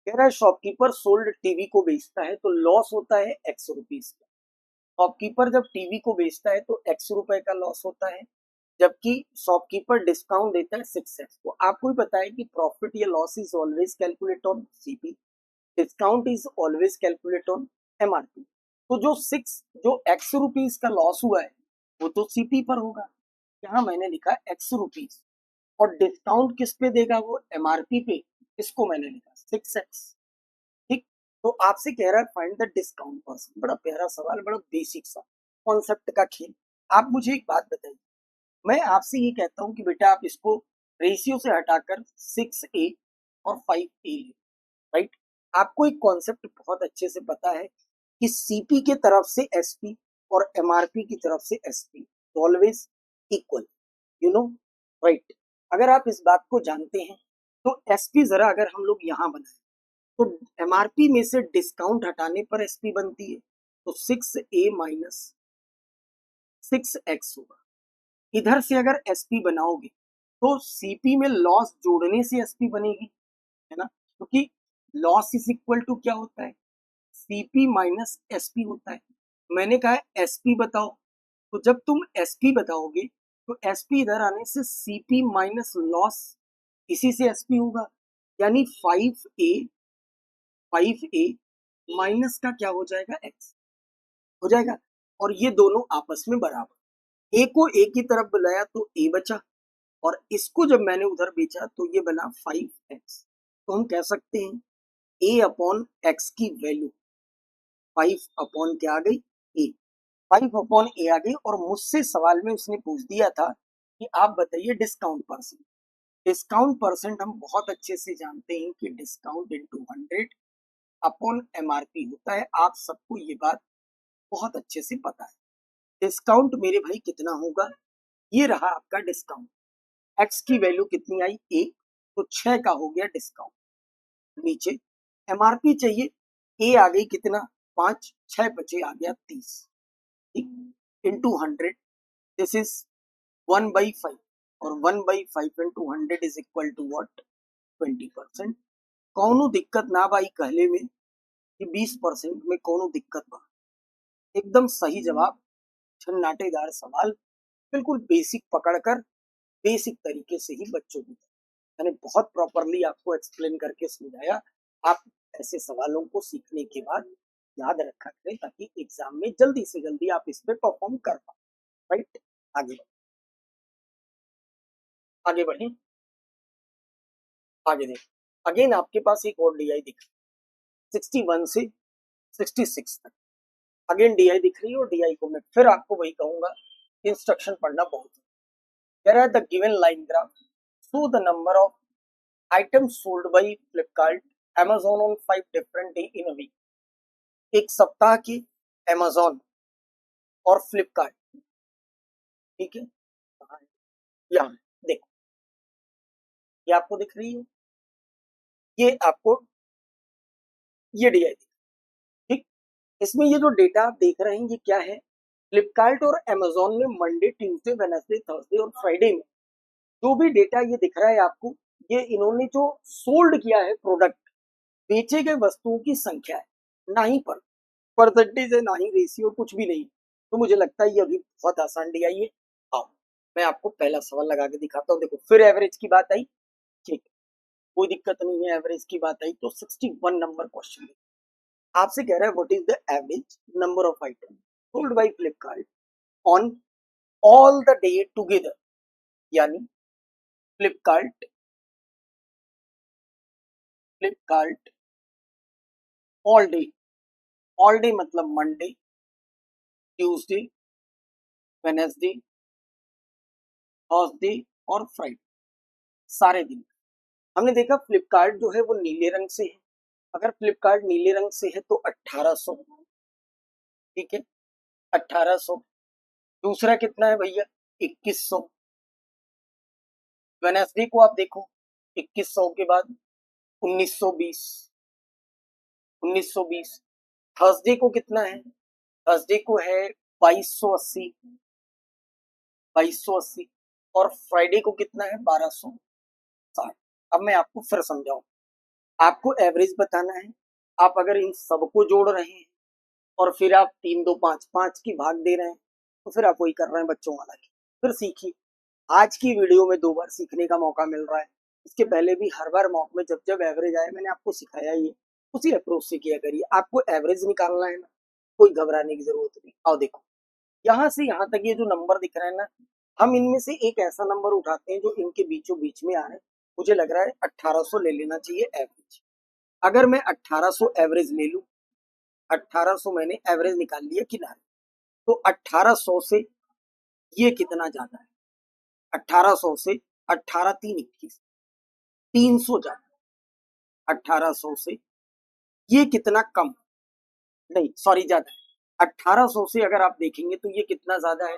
कह रहा है शॉपकीपर सोल्ड टीवी को बेचता है तो लॉस होता है X रुपीस का। शॉपकीपर जब टीवी को बेचता है तो X रुपए का लॉस होता है, जबकि शॉपकीपर डिस्काउंट देता है 6X को। आपको ही पता है कि प्रॉफिट या loss is always calculate on CP, discount is always calculate on MRP। तो जो X रुपीस का लॉस हुआ है वो तो CP पर होगा, यहाँ मैंने लिखा X रुपीस, और डिस्काउंट किस पे देगा वो MRP पे, इसको मैंने लिखा 6X, ठीक। तो आपसे कह रहा है फाइंड द डिस्काउंट पर्सन, बड़ा प्यारा सवाल, बड़ा बेसिक सा कॉन्सेप्ट का खेल। आप मुझे एक बात बताइए, मैं आपसे ये कहता हूँ कि बेटा आप इसको रेशियो से हटाकर 6A और 5A ले, राइट। आपको एक कॉन्सेप्ट बहुत अच्छे से पता है कि CP के तरफ से SP और MRP की तरफ से SP always equal, you know, right. अगर आप इस बात को जानते हैं तो SP जरा अगर हम लोग यहाँ बनाए तो MRP में से डिस्काउंट हटाने पर SP बनती है, तो 6A माइनस 6X होगा। इधर से अगर SP बनाओगे तो CP में लॉस जोड़ने से SP बनेगी, है ना, क्योंकि लॉस इज इक्वल टू क्या होता है, CP माइनस SP होता है। मैंने कहा है SP बताओ, तो जब तुम SP बताओगे तो SP इधर आने से CP माइनस लॉस इसी से SP होगा, यानी 5A माइनस का क्या हो जाएगा X हो जाएगा, और ये दोनों आपस में बराबर, A को A की तरफ बुलाया तो A बचा, और इसको जब मैंने उधर बेचा तो ये बना 5X। तो हम कह सकते हैं A अपॉन X की वैल्यू 5 अपॉन क्या आ गई A, 5 अपॉन A आ गई, और मुझसे सवाल में उसने पूछ दिया था कि आप बताइए डिस्काउंट परसेंट। डिस्काउंट परसेंट हम बहुत अच्छे से जानते हैं कि डिस्काउंट इनटू 100 अपॉन MRP होता है, आप सबको ये बात बहुत अच्छे से पता है। डिस्काउंट मेरे भाई कितना होगा, ये रहा आपका डिस्काउंट, X की वैल्यू कितनी आई A, तो 6 का हो गया डिस्काउंट। नीचे MRP चाहिए, A आ गई कितना 5, 6 बचे आ गया 30, ठीक, इंटू 100, दिस इज 1/5, और 1/5 into 100 is equal to what 20%। कौनो दिक्कत ना भाई कहले में कि 20% में कौनो दिक्कत बा, एकदम सही जवाब, छन्नाटेदार सवाल, बिल्कुल बेसिक पकड़कर बेसिक तरीके से ही बच्चों की मैंने बहुत प्रॉपरली आपको एक्सप्लेन करके समझाया। आप ऐसे सवालों को सीखने के बाद याद रखा करें ताकि एग्जाम में जल्दी से जल्दी आप इस पे परफॉर्म कर पाए, राइट। आगे आगे बढ़े, आगे देख, अगेन आपके पास एक और DI दिख रही 61 से 66 तक, अगेन DI दिख रही है, और DI को मैं फिर आपको वही कहूंगा इंस्ट्रक्शन पढ़ना बहुत, कह रहा है the given line graph show the number of items sold by Flipkart, Amazon on 5 different day in a week। एक सप्ताह की Amazon और Flipkart, ठीक है, यहाँ देखो, ये आपको दिख रही है, ये आपको ये DI दिख, ठीक। इसमें ये जो डेटा आप देख रहे हैं ये क्या है, फ्लिपकार्ट और अमेजोन में मंडे, ट्यूसडे, वेडनेसडे, थर्सडे और फ्राइडे में जो भी डेटा ये दिख रहा है आपको, ये इन्होंने जो सोल्ड किया है प्रोडक्ट, बेचे गए वस्तुओं की संख्या है, ना ही पर परसेंटेज है, ना ही रेशियो, कुछ भी नहीं। तो मुझे लगता है ये अभी बहुत आसान डी आई है। आओ मैं आपको पहला सवाल लगा के दिखाता हूँ। देखो फिर एवरेज की बात आई, ठीक, कोई दिक्कत नहीं है। एवरेज की बात आई तो 61 नंबर क्वेश्चन आपसे कह रहा है what is the average number of item sold by Flipkart on all the day together, यानी फ्लिपकार्ट फ्लिपकार्ट ऑल डे मतलब मंडे, ट्यूसडे, वेनेसडे, थर्सडे और फ्राइडे, सारे दिन। हमने देखा फ्लिपकार्ट जो है वो नीले रंग से है। अगर फ्लिपकार्ट नीले रंग से है तो 1800, ठीक है, 1800। दूसरा कितना है भैया, 2100। वेनेसडे को आप देखो, 2100 के बाद 1920, 1920। थर्सडे को कितना है, थर्सडे को है 2280, 2280। और फ्राइडे को कितना है, 1260। अब मैं आपको फिर समझाऊं, आपको एवरेज बताना है। आप अगर इन सबको जोड़ रहे हैं और फिर आप 3 2 5 5 की भाग दे रहे हैं, तो फिर आप वही कर रहे हैं बच्चों वाला की। फिर सीखिए, आज की वीडियो में 2 बार सीखने का मौका मिल रहा है। इसके पहले भी हर बार मॉक में जब जब एवरेज आए मैंने आपको सिखाया ही है, उसी अप्रोच से किया करिए। आपको एवरेज निकालना है ना, कोई घबराने की जरूरत नहीं। आओ देखो, यहाँ से यहाँ तक ये जो नंबर दिख रहा है ना, हम इनमें से एक ऐसा नंबर उठाते हैं जो इनके बीचों बीच में आ रहा है। मुझे लग रहा है 1800 ले लेना चाहिए एवरेज। अगर मैं 1800 एवरेज ले लूं, 1800 मैंने एवरेज निकाल लिया किनारे, तो 1800 से ये कितना ज्यादा है, 1800 से 18 3 21, 300 ज्यादा। 1800 से ये कितना कम, नहीं सॉरी ज्यादा है। 1800 से अगर आप देखेंगे तो ये कितना ज्यादा है,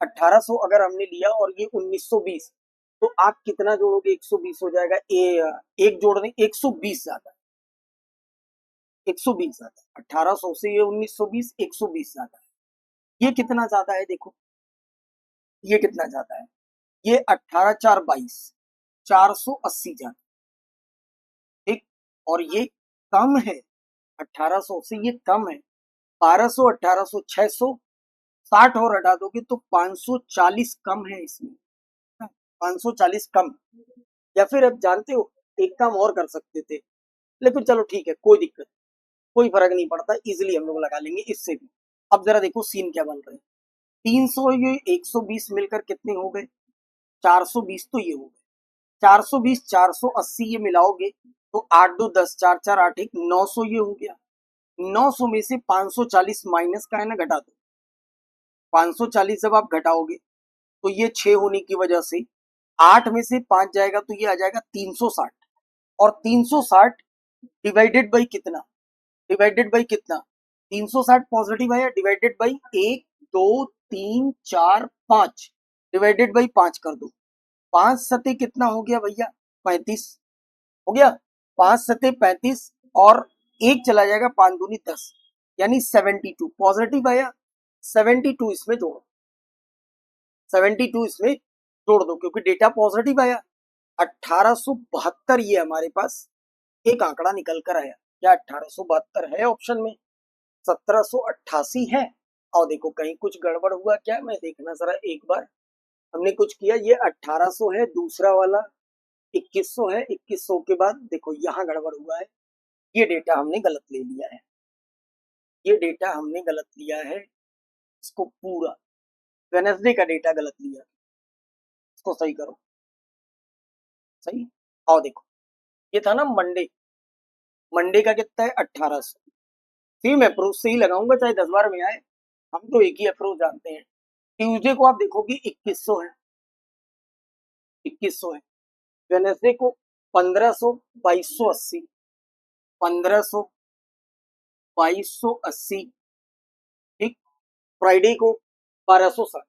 1800 अगर हमने लिया और ये 1920, तो आप कितना जोड़ोगे, 120 हो जाएगा। एक जोड़ दें, 120 ज्यादा, 120 ज्यादा। 1800 से ये 1920, 120 ज्यादा है। ये कितना ज्यादा है देखो, ये कितना ज्यादा है, ये 18 4 22, 480 ज्यादा, ठीक। और ये कम है, 1800 से ये कम है, 1200, 1800, 600, 60 और हटा दोगे तो 540 कम है इसमें, 540 कम। या फिर अब जानते हो, एक काम और कर सकते थे, लेकिन चलो ठीक है, कोई दिक्कत, कोई फर्क नहीं पड़ता, इजिली हम लोग लगा लेंगे इससे भी। अब जरा देखो सीन क्या बन रहे हैं, 300 ये 120 मिलकर कितने हो गए, 420। तो ये हो गए 420, 480 ये मिलाओगे तो 8 2 10, 4 4 8 1, 900 ये हो गया। 900 में से 540 माइनस का है ना, घटा दो। 540 जब आप घटाओगे तो ये 6 होने की वजह से 8 में से 5 जाएगा तो ये आ जाएगा 360। और 360 डिवाइडेड बाई कितना, डिवाइडेड बाई कितना, 360 पॉजिटिव आया, डिवाइडेड बाई 1 2 3 4 5, डिवाइडेड बाई 5 कर दो। 5 सते कितना हो गया भैया, 35 हो गया। 5 सते 35 और एक चला जाएगा, 5 दूनी 10, यानी 72 पॉजिटिव आया। 72 इसमें जोड़ो, 72 इसमें जोड़ दो क्योंकि डेटा पॉजिटिव आया। 1872 ये हमारे पास एक आंकड़ा निकल कर आया। क्या 1872 है ऑप्शन में, 1788 है। और देखो कहीं कुछ गड़बड़ हुआ क्या, मैं देखना जरा एक बार। हमने कुछ किया, ये 1800 है, दूसरा वाला 2100 है, 2100 के बाद देखो यहाँ गड़बड़ हुआ है। ये डेटा हमने गलत ले लिया है, ये डेटा हमने गलत लिया है, इसको पूरा वेनेसडे का डेटा गलत लिया, इसको सही करो, सही। आओ देखो, ये था ना मंडे, मंडे का कितना है 1800। सेम अप्रोच से ही लगाऊंगा चाहे 10 बार में आए, हम तो एक ही अप्रोच जानते हैं। ट्यूसडे को आप देखोगे 2100 है, 2100 है। वेनेसडे को 1500, 2280, 1500, 2280, ठीक। फ्राइडे को 1260,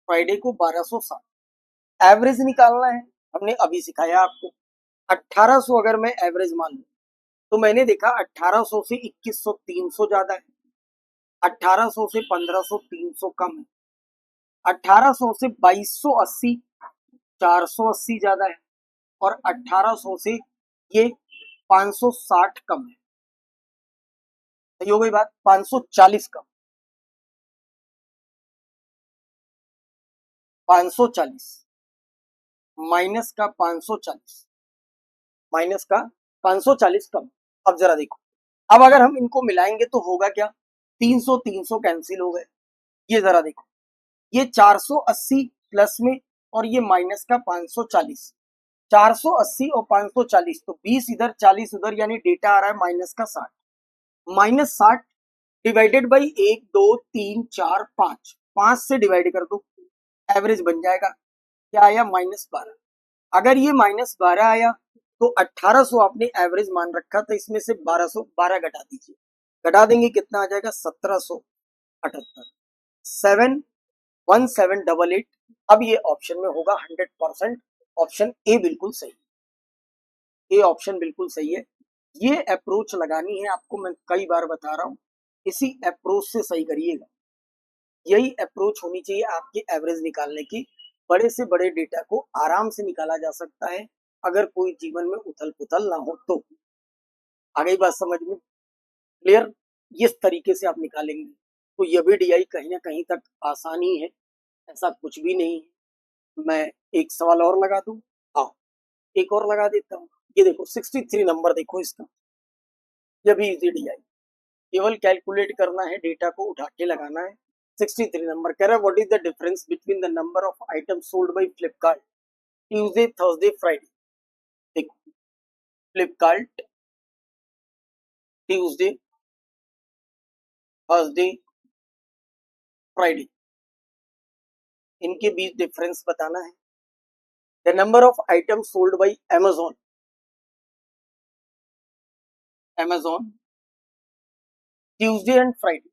फ्राइडे को 1260। एवरेज निकालना है, हमने अभी सिखाया आपको। 1800 अगर मैं एवरेज मान लू तो मैंने देखा 1800 से 2100 300 ज्यादा है, 1800 से 1500 300 कम है, 1800 से 2280 480 ज्यादा है, और 1800 से ये 560 कम है। सही हो गई बात, 540 कम, 540 माइनस का 540 माइनस का 540 कम। अब जरा देखो, अब अगर हम इनको मिलाएंगे तो होगा क्या, 300 300 कैंसिल हो गए। ये जरा देखो, ये 480 प्लस में और ये माइनस का 540, 480 और 540, तो 20 इधर 40 उधर, यानी डेटा आ रहा है माइनस का 60। माइनस 60 डिवाइडेड बाई 1 2 3 4 5, 5 से डिवाइड कर दो, एवरेज बन जाएगा। क्या आया, -12। अगर ये -12 आया तो 1800 आपने एवरेज मान रखा था, इसमें से 1212 घटा दीजिए, घटा देंगे कितना आ जाएगा, 1778, 71788। अब ये ऑप्शन में होगा 100%, ऑप्शन ए बिल्कुल सही, ए ऑप्शन बिल्कुल सही है। ये अप्रोच लगानी है आपको, मैं कई बार बता रहा हूं, इसी अप्रोच से सही करिएगा। यही अप्रोच होनी चाहिए आपके एवरेज निकालने की। बड़े से बड़े डेटा को आराम से निकाला जा सकता है अगर कोई जीवन में उथल पुथल ना हो तो। आ गई बात समझ में, क्लियर? इस तरीके से आप निकालेंगे तो ये भी डीआई कहीं ना कहीं तक आसानी है, ऐसा कुछ भी नहीं है। मैं एक सवाल और लगा दूं, हाँ एक और लगा देता हूँ। ये देखो 63 नंबर, देखो इसका, ये भी इजी डीआई, केवल कैलकुलेट करना है, डेटा को उठा के लगाना है। 63 नंबर कह रहा है, what is the difference between the number of items sold by Flipkart Tuesday Thursday Friday. देखो, फ्लिपकार्ट ट्यूसडे थर्सडे फ्राइडे, इनके बीच डिफरेंस बताना है। The number of items sold by Amazon, Amazon Tuesday and Friday,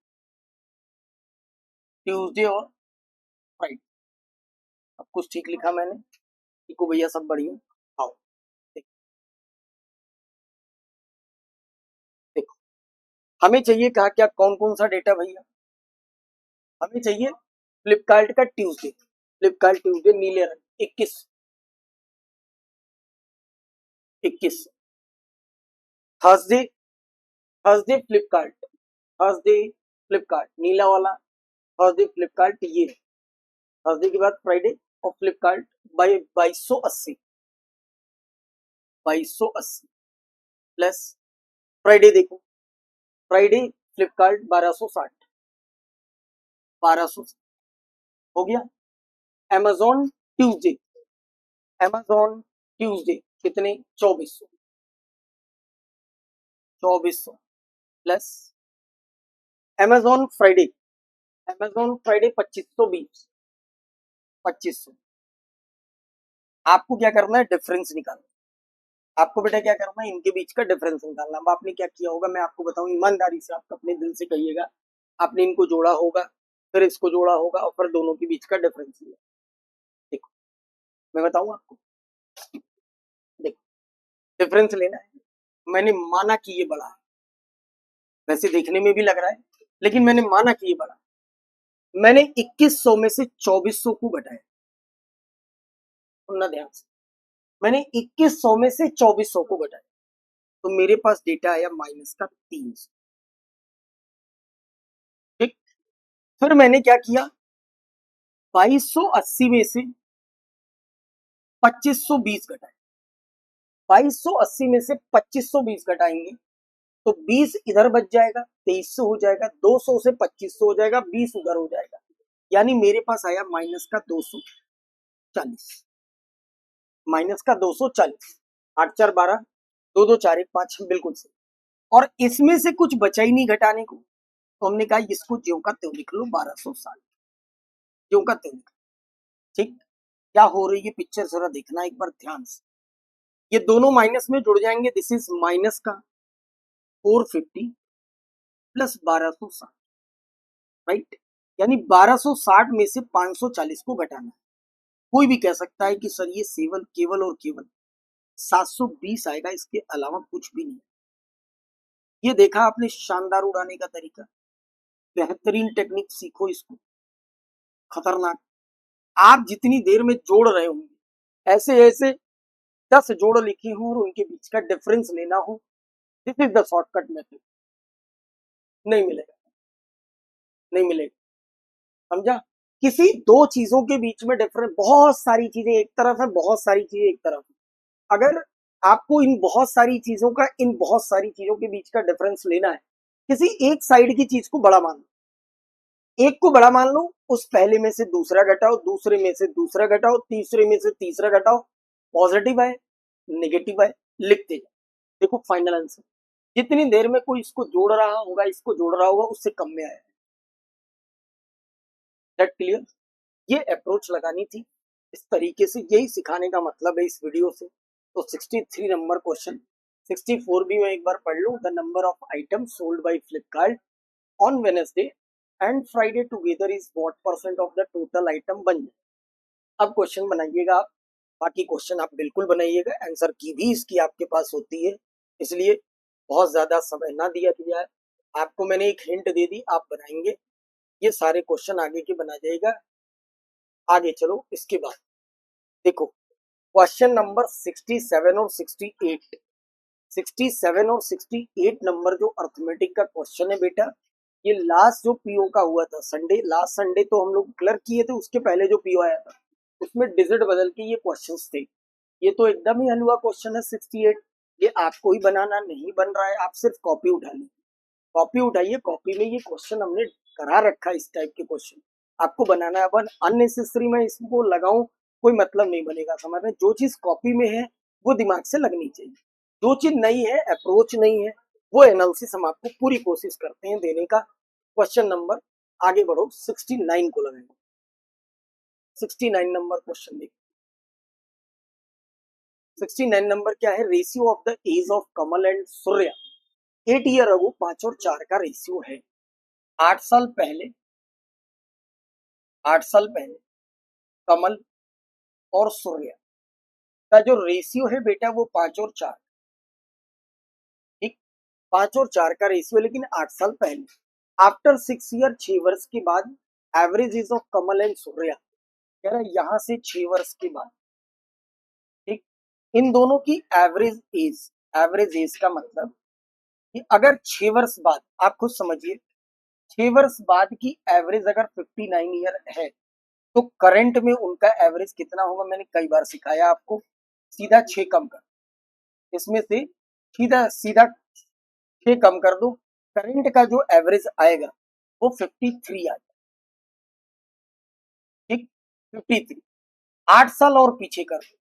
Tuesday और Friday. अब कुछ ठीक लिखा मैंने, देखो भैया सब बढ़िया। आओ देखो, देखो हमें चाहिए कहा क्या, कौन कौन सा डेटा भैया, हमें चाहिए फ्लिपकार्ट का ट्यूसडे, फ्लिपकार्ट ट्यूसडे नीले रंग 21, 21। Thursday, Thursday Flipkart, Thursday Flipkart नीला वाला, थर्सडे फ्लिपकार्ट ये, थर्सडे के बाद फ्राइडे, और फ्लिपकार्ट बाई 2280, 2280 प्लस फ्राइडे, देखो फ्राइडे फ्लिपकार्ट 1260, 1200 हो गया। अमेजोन ट्यूसडे, अमेजोन ट्यूसडे कितने, 2400, 2400 plus Amazon Friday, Amazon Friday 2520, 2500। आपको क्या करना है, डिफरेंस निकालना, आपको बेटा क्या करना है, इनके बीच का डिफरेंस निकालना। अब आपने क्या किया होगा, मैं आपको बताऊं ईमानदारी से, आप अपने दिल से कहिएगा, आपने इनको जोड़ा होगा, फिर इसको जोड़ा होगा, और फिर दोनों के बीच का डिफरेंस लिया। देखो मैं बताऊं आपको, देखो डिफरेंस लेना है, मैंने माना कि ये बड़ा है, वैसे देखने में भी लग रहा है, लेकिन मैंने माना कि ये बड़ा है। मैंने 2100 में से 2400 को घटाया, सुनना ध्यान से, मैंने 2100 में से 2400 को घटाया, तो मेरे पास डेटा आया -300। ठीक, फिर मैंने क्या किया, 2280 में से 2520 घटाए, 2280 में से 2520 घटाएंगे तो 20 इधर बच जाएगा, 2300 हो जाएगा, 200 से 2500 हो जाएगा, 20 उधर हो जाएगा, यानी मेरे पास आया माइनस का 240, माइनस का 240। 8 4 12, 2 2 4 1 5, बिल्कुल सही। और इसमें से कुछ बचा ही नहीं घटाने को, तो हमने कहा इसको ज्यों का त्यों लिख लो, 1260 ज्यों का त्यों। ठीक, क्या हो रही है पिक्चर जरा देखना एक बार ध्यान से, ये दोनों माइनस में जुड़ जाएंगे, दिस इज माइनस का 450 प्लस 1260, राइट, यानी 1260 में से 540 को घटाना है। कोई भी कह सकता है कि सर ये केवल और केवल 720 आएगा, इसके अलावा कुछ भी नहीं। ये देखा आपने शानदार उड़ाने का तरीका, बेहतरीन टेक्निक सीखो इसको, खतरनाक। आप जितनी देर में जोड़ रहे होंगे, ऐसे ऐसे 10 जोड़ लिखी हो और उनके बीच का डिफरेंस लेना हो, this is the shortcut method. नहीं मिलेगा, नहीं मिलेगा, समझा। किसी दो चीजों के बीच में डिफरेंस, बहुत सारी चीजें एक तरफ है, बहुत सारी चीजें एक तरफ है। अगर आपको इन बहुत सारी चीजों का इन बहुत सारी चीजों के बीच का डिफरेंस लेना है, किसी एक साइड की चीज को बड़ा मान लो, एक को बड़ा मान लो, उस पहले में से दूसरा घटाओ, दूसरे में से दूसरा घटाओ, तीसरे में से तीसरा घटाओ, पॉजिटिव है नेगेटिव है, लिखते जाओ। देखो फाइनल आंसर, जितनी देर में कोई इसको जोड़ रहा होगा, इसको जोड़ रहा होगा, उससे कम में आया। That clear. ये अप्रोच लगानी थी इस तरीके से, यही सिखाने का मतलब है इस वीडियो से। तो 63 नंबर क्वेश्चन, 64 भी मैं एक बार पढ़ लूं। The number of item sold by Flipkart on Wednesday and Friday together is what percent of the total item बन जाए। अब क्वेश्चन बनाइएगा आप, बाकी क्वेश्चन आप बिल्कुल बनाइएगा, आंसर की भी इसकी आपके पास होती है, इसलिए बहुत ज्यादा समय ना दिया जाए। आपको मैंने एक हिंट दे दी, आप बनाएंगे ये सारे क्वेश्चन आगे के बना जाएगा। आगे चलो, इसके बाद देखो क्वेश्चन नंबर 67 और 68, 67 और 68 नंबर जो अर्थमेटिक का क्वेश्चन है बेटा, ये लास्ट जो पीओ का हुआ था संडे, लास्ट संडे तो हम लोग क्लियर किए थे, उसके पहले जो पीओ आया था उसमें डिजिट बदल के ये क्वेश्चंस थे। ये तो एकदम ही हलवा क्वेश्चन है 68, ये आपको ही बनाना नहीं बन रहा है, आप सिर्फ कॉपी उठा लीजिए, कॉपी उठाइए, कॉपी में ये क्वेश्चन हमने करा रखा है, इस टाइप के क्वेश्चन आपको बनाना है। अपन अननेसेसरी में इसको लगाऊं, कोई मतलब नहीं बनेगा, समझ में। जो चीज कॉपी में है वो दिमाग से लगनी चाहिए, जो चीज नहीं है, अप्रोच नहीं है, वो एनालिसिस हम आपको पूरी कोशिश करते हैं देने का। क्वेश्चन नंबर, आगे बढ़ो, 69 को लगाएंगे। 69 नंबर क्वेश्चन देखिए। 69 नंबर क्या है? Ratio of the age of Kamal and Surya 8 year ago, 5 और 4 का रेशियो है। 8 साल पहले, 8 साल पहले कमल और सूर्या का जो रेशियो है बेटा वो 5 और 4, ठीक, 5 और 4 का रेशियो, लेकिन 8 साल पहले। आफ्टर 6 ईयर, 6 वर्ष के बाद, average age of Kamal and Surya कह रहा है यहां से 6 वर्ष के बाद, ठीक, इन दोनों की एवरेज एज, एवरेज एज का मतलब कि अगर 6 वर्ष बाद, आप खुद समझिए, 6 वर्ष बाद की एवरेज अगर 59 ईयर है, तो करंट में उनका एवरेज कितना होगा? मैंने कई बार सिखाया आपको, सीधा 6 कम कर, इसमें से सीधा सीधा 6 कम कर दो, करंट का जो एवरेज आएगा वो 53 आ जाएगा, ठीक, 53। 8 साल और पीछे कर दो,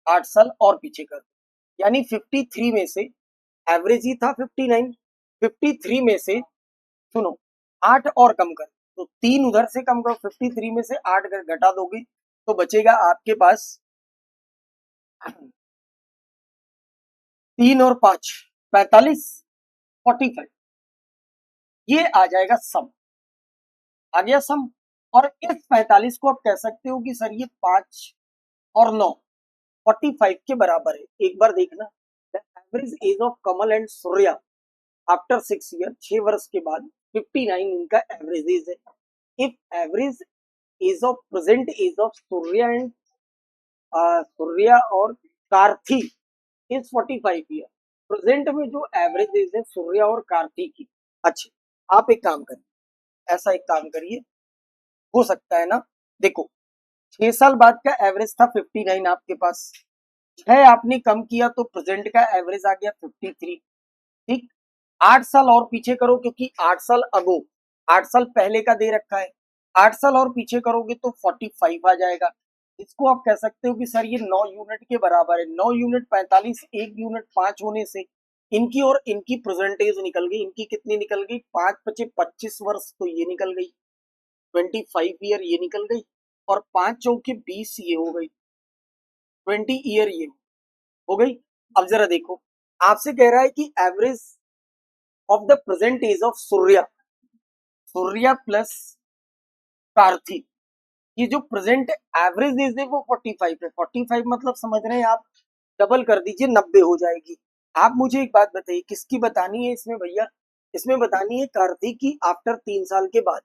8 साल और पीछे कर दो, यानी 53 में से एवरेज ही था 59, 53 में से सुनो 8 और कम कर, तो 3 उधर से कम करो, 53 में से 8 घटा दोगे तो बचेगा आपके पास 3 और 5 45, 45, ये आ जाएगा सम, आ गया सम। और इस 45 को आप कह सकते हो कि सर ये 5 और 9 45 के बराबर है। एक बार देखना, the average age of Kamal and Surya after 6 year, 6 वर्ष के बाद 59 इनका एवरेज एज है। If average age of, present age of Surya and Surya और कार्थी इज 45 ईयर, प्रेजेंट में जो एवरेज एज है सूर्या और कार्थी की। अच्छा, आप एक काम करिए, ऐसा एक काम करिए, हो सकता है ना, देखो 6 साल बाद का एवरेज था 59 आपके पास, 6 आपने कम किया तो प्रेजेंट का एवरेज आ गया 53, ठीक। 8 साल और पीछे करो, क्योंकि 8 साल अगो, 8 साल पहले का दे रखा है, 8 साल और पीछे करोगे तो 45 आ जाएगा। इसको आप कह सकते हो कि सर ये 9 यूनिट के बराबर है। 9 यूनिट 45, 1 यूनिट 5 होने से इनकी और इनकी प्रेजेंटेज निकल गई, इनकी कितनी निकल गई? 5 पचे 25 वर्ष, तो ये निकल गई 25 ईयर, ये निकल गई, और 5 चौके 20 ये हो गई, 20 ईयर ये हो गई। अब जरा देखो, आपसे कह रहा है कि average of the present age of Surya, Surya plus Karthik, ये जो प्रेजेंट एवरेज एज है वो 45 है। 45 मतलब समझ रहे हैं आप, डबल कर दीजिए 90 हो जाएगी। आप मुझे एक बात बताइए, किसकी बतानी है इसमें भैया? इसमें बतानी है कार्तिक की आफ्टर 3 साल के बाद।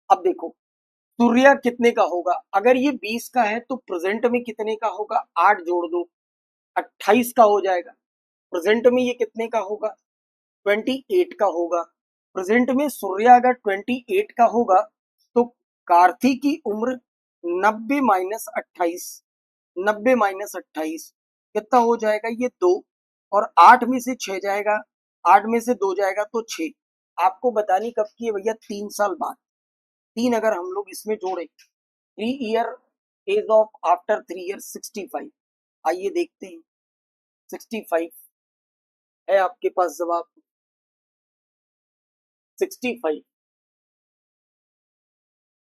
अब देखो सूर्या कितने का होगा, अगर ये 20 का है तो प्रेजेंट में कितने का होगा, 8 जोड़ दो 28 का हो जाएगा। प्रेजेंट में ये कितने का होगा, 28 का होगा। प्रेजेंट में सूर्या अगर 28 का होगा तो कार्तिक की उम्र 90 - 28, 90 - 28 कितना हो जाएगा, ये 2, और 8 में से 6 जाएगा, 8 में से 2 जाएगा तो 6। आपको बतानी कब की है भैया, 3 साल बाद। 3 अगर हम लोग इसमें जोड़े, 3 year age of after 3 year 65। आइए देखते हैं, 65 है आपके पास जवाब, 65।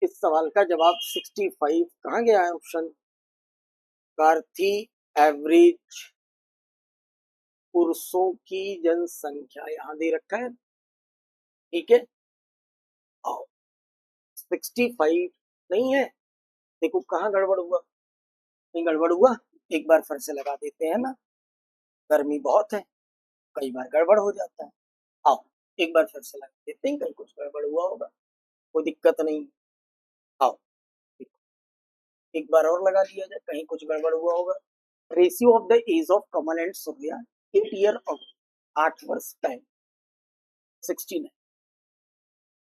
इस सवाल का जवाब 65 कहाँ गया है ऑप्शन, कार्ती एवरेज पुरुषों की जनसंख्या यहाँ दे रखा है, ठीक है। 65 नहीं है, देखो कहाँ गड़बड़ हुआ, नहीं गड़बड़ हुआ, एक बार फिर से लगा देते हैं ना, गर्मी बहुत है, कई बार गड़बड़ हो जाता है। आओ एक बार फिर से लगा देते हैं, कहीं कुछ गड़बड़ हुआ होगा, कोई दिक्कत नहीं। आओ एक बार और लगा लिया जाए, कहीं कुछ गड़बड़ हुआ होगा। Ratio of the age of Kamal and Surya 8 year of 8 वर्ष टाइम 69।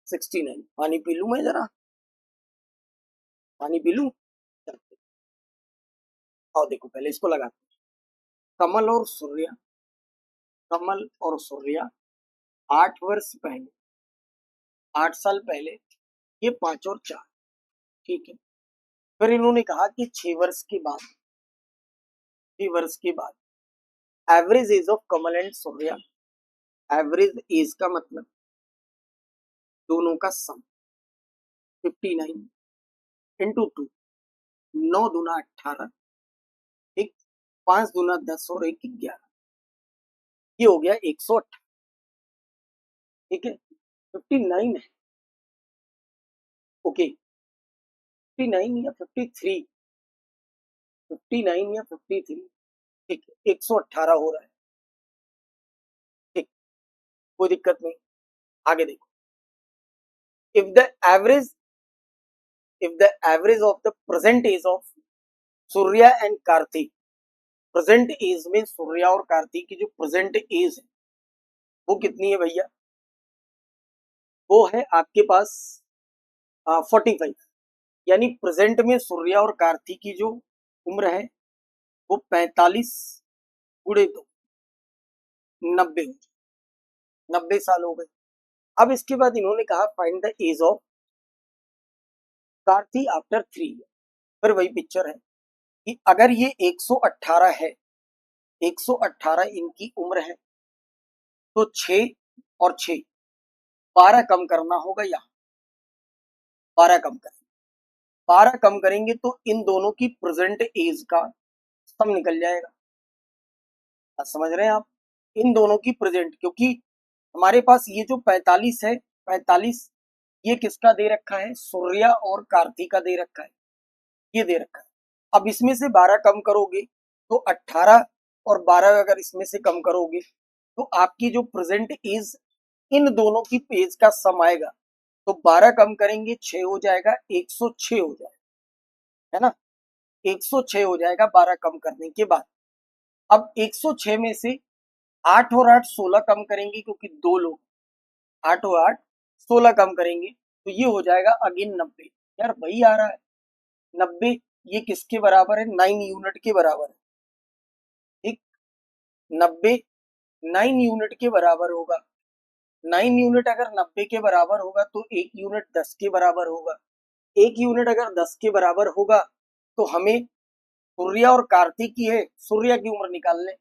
69 पानी पी लूं मैं जरा, पानी पी लूं। और देखो पहले इसको लगाते हैं, कमल और सूर्या, कमल और सूर्या 8 वर्ष पहले, 8 साल पहले, ये 5 और 4, ठीक है। फिर इन्होंने कहा कि 6 वर्ष के बाद, 6 वर्ष के बाद average age of Kamal and Surya, average age का मतलब दोनों का सम 59 इंटू 2, 9 दूना 18, ठीक, 5 दूना 10 और 1 11, ये हो गया 118, ठीक है। 59 है, ओके, 59 या 53, 59 या 53, ठीक है, 118 हो रहा है, ठीक, कोई दिक्कत नहीं। आगे देखो, if the average, if the average of the present age of Surya and Kartik, present age में सूर्या और कार्तिक की जो प्रेजेंट एज है वो कितनी है भैया, वो है आपके पास 45, यानी प्रेजेंट में सूर्या और कार्तिक की जो उम्र है वो 45 गुणे 2 90, 90 साल हो गए। अब इसके बाद इन्होंने कहा find the age of Kartik after 3 year. फिर वही पिक्चर है कि अगर ये 118 है, 118 इनकी उम्र है, तो 6 और 6 12 कम करना होगा, यहाँ 12 कम करेंगे, 12 कम करेंगे तो इन दोनों की प्रेजेंट एज का सम निकल जाएगा। समझ रहे हैं आप, इन दोनों की प्रेजेंट, क्योंकि हमारे पास ये जो 45 है, 45 ये किसका दे रखा है, सूर्या और कार्तिक का दे रखा है, ये दे रखा है। अब इसमें से 12 कम करोगे तो 18, और 12 अगर इसमें से कम करोगे तो आपकी जो प्रेजेंट एज इन दोनों की एज का सम आएगा, तो 12 कम करेंगे 6 हो जाएगा, 106 हो जाएगा, है ना, 106 हो जाएगा 12 कम करने के बाद। अब 106 में से 8 और 8 16 कम करेंगे, क्योंकि 2 लोग, 8 और 8 16 कम करेंगे तो ये हो जाएगा अगेन 90। यार वही आ रहा है 90, ये किसके बराबर है, 9 यूनिट के बराबर है, ठीक, 90 9 यूनिट के बराबर होगा। 9 यूनिट अगर 90 के बराबर होगा तो 1 यूनिट 10 के बराबर होगा। 1 यूनिट अगर 10 के बराबर होगा तो हमें सूर्या और कार्तिक की है, सूर्या की उम्र निकाल लें,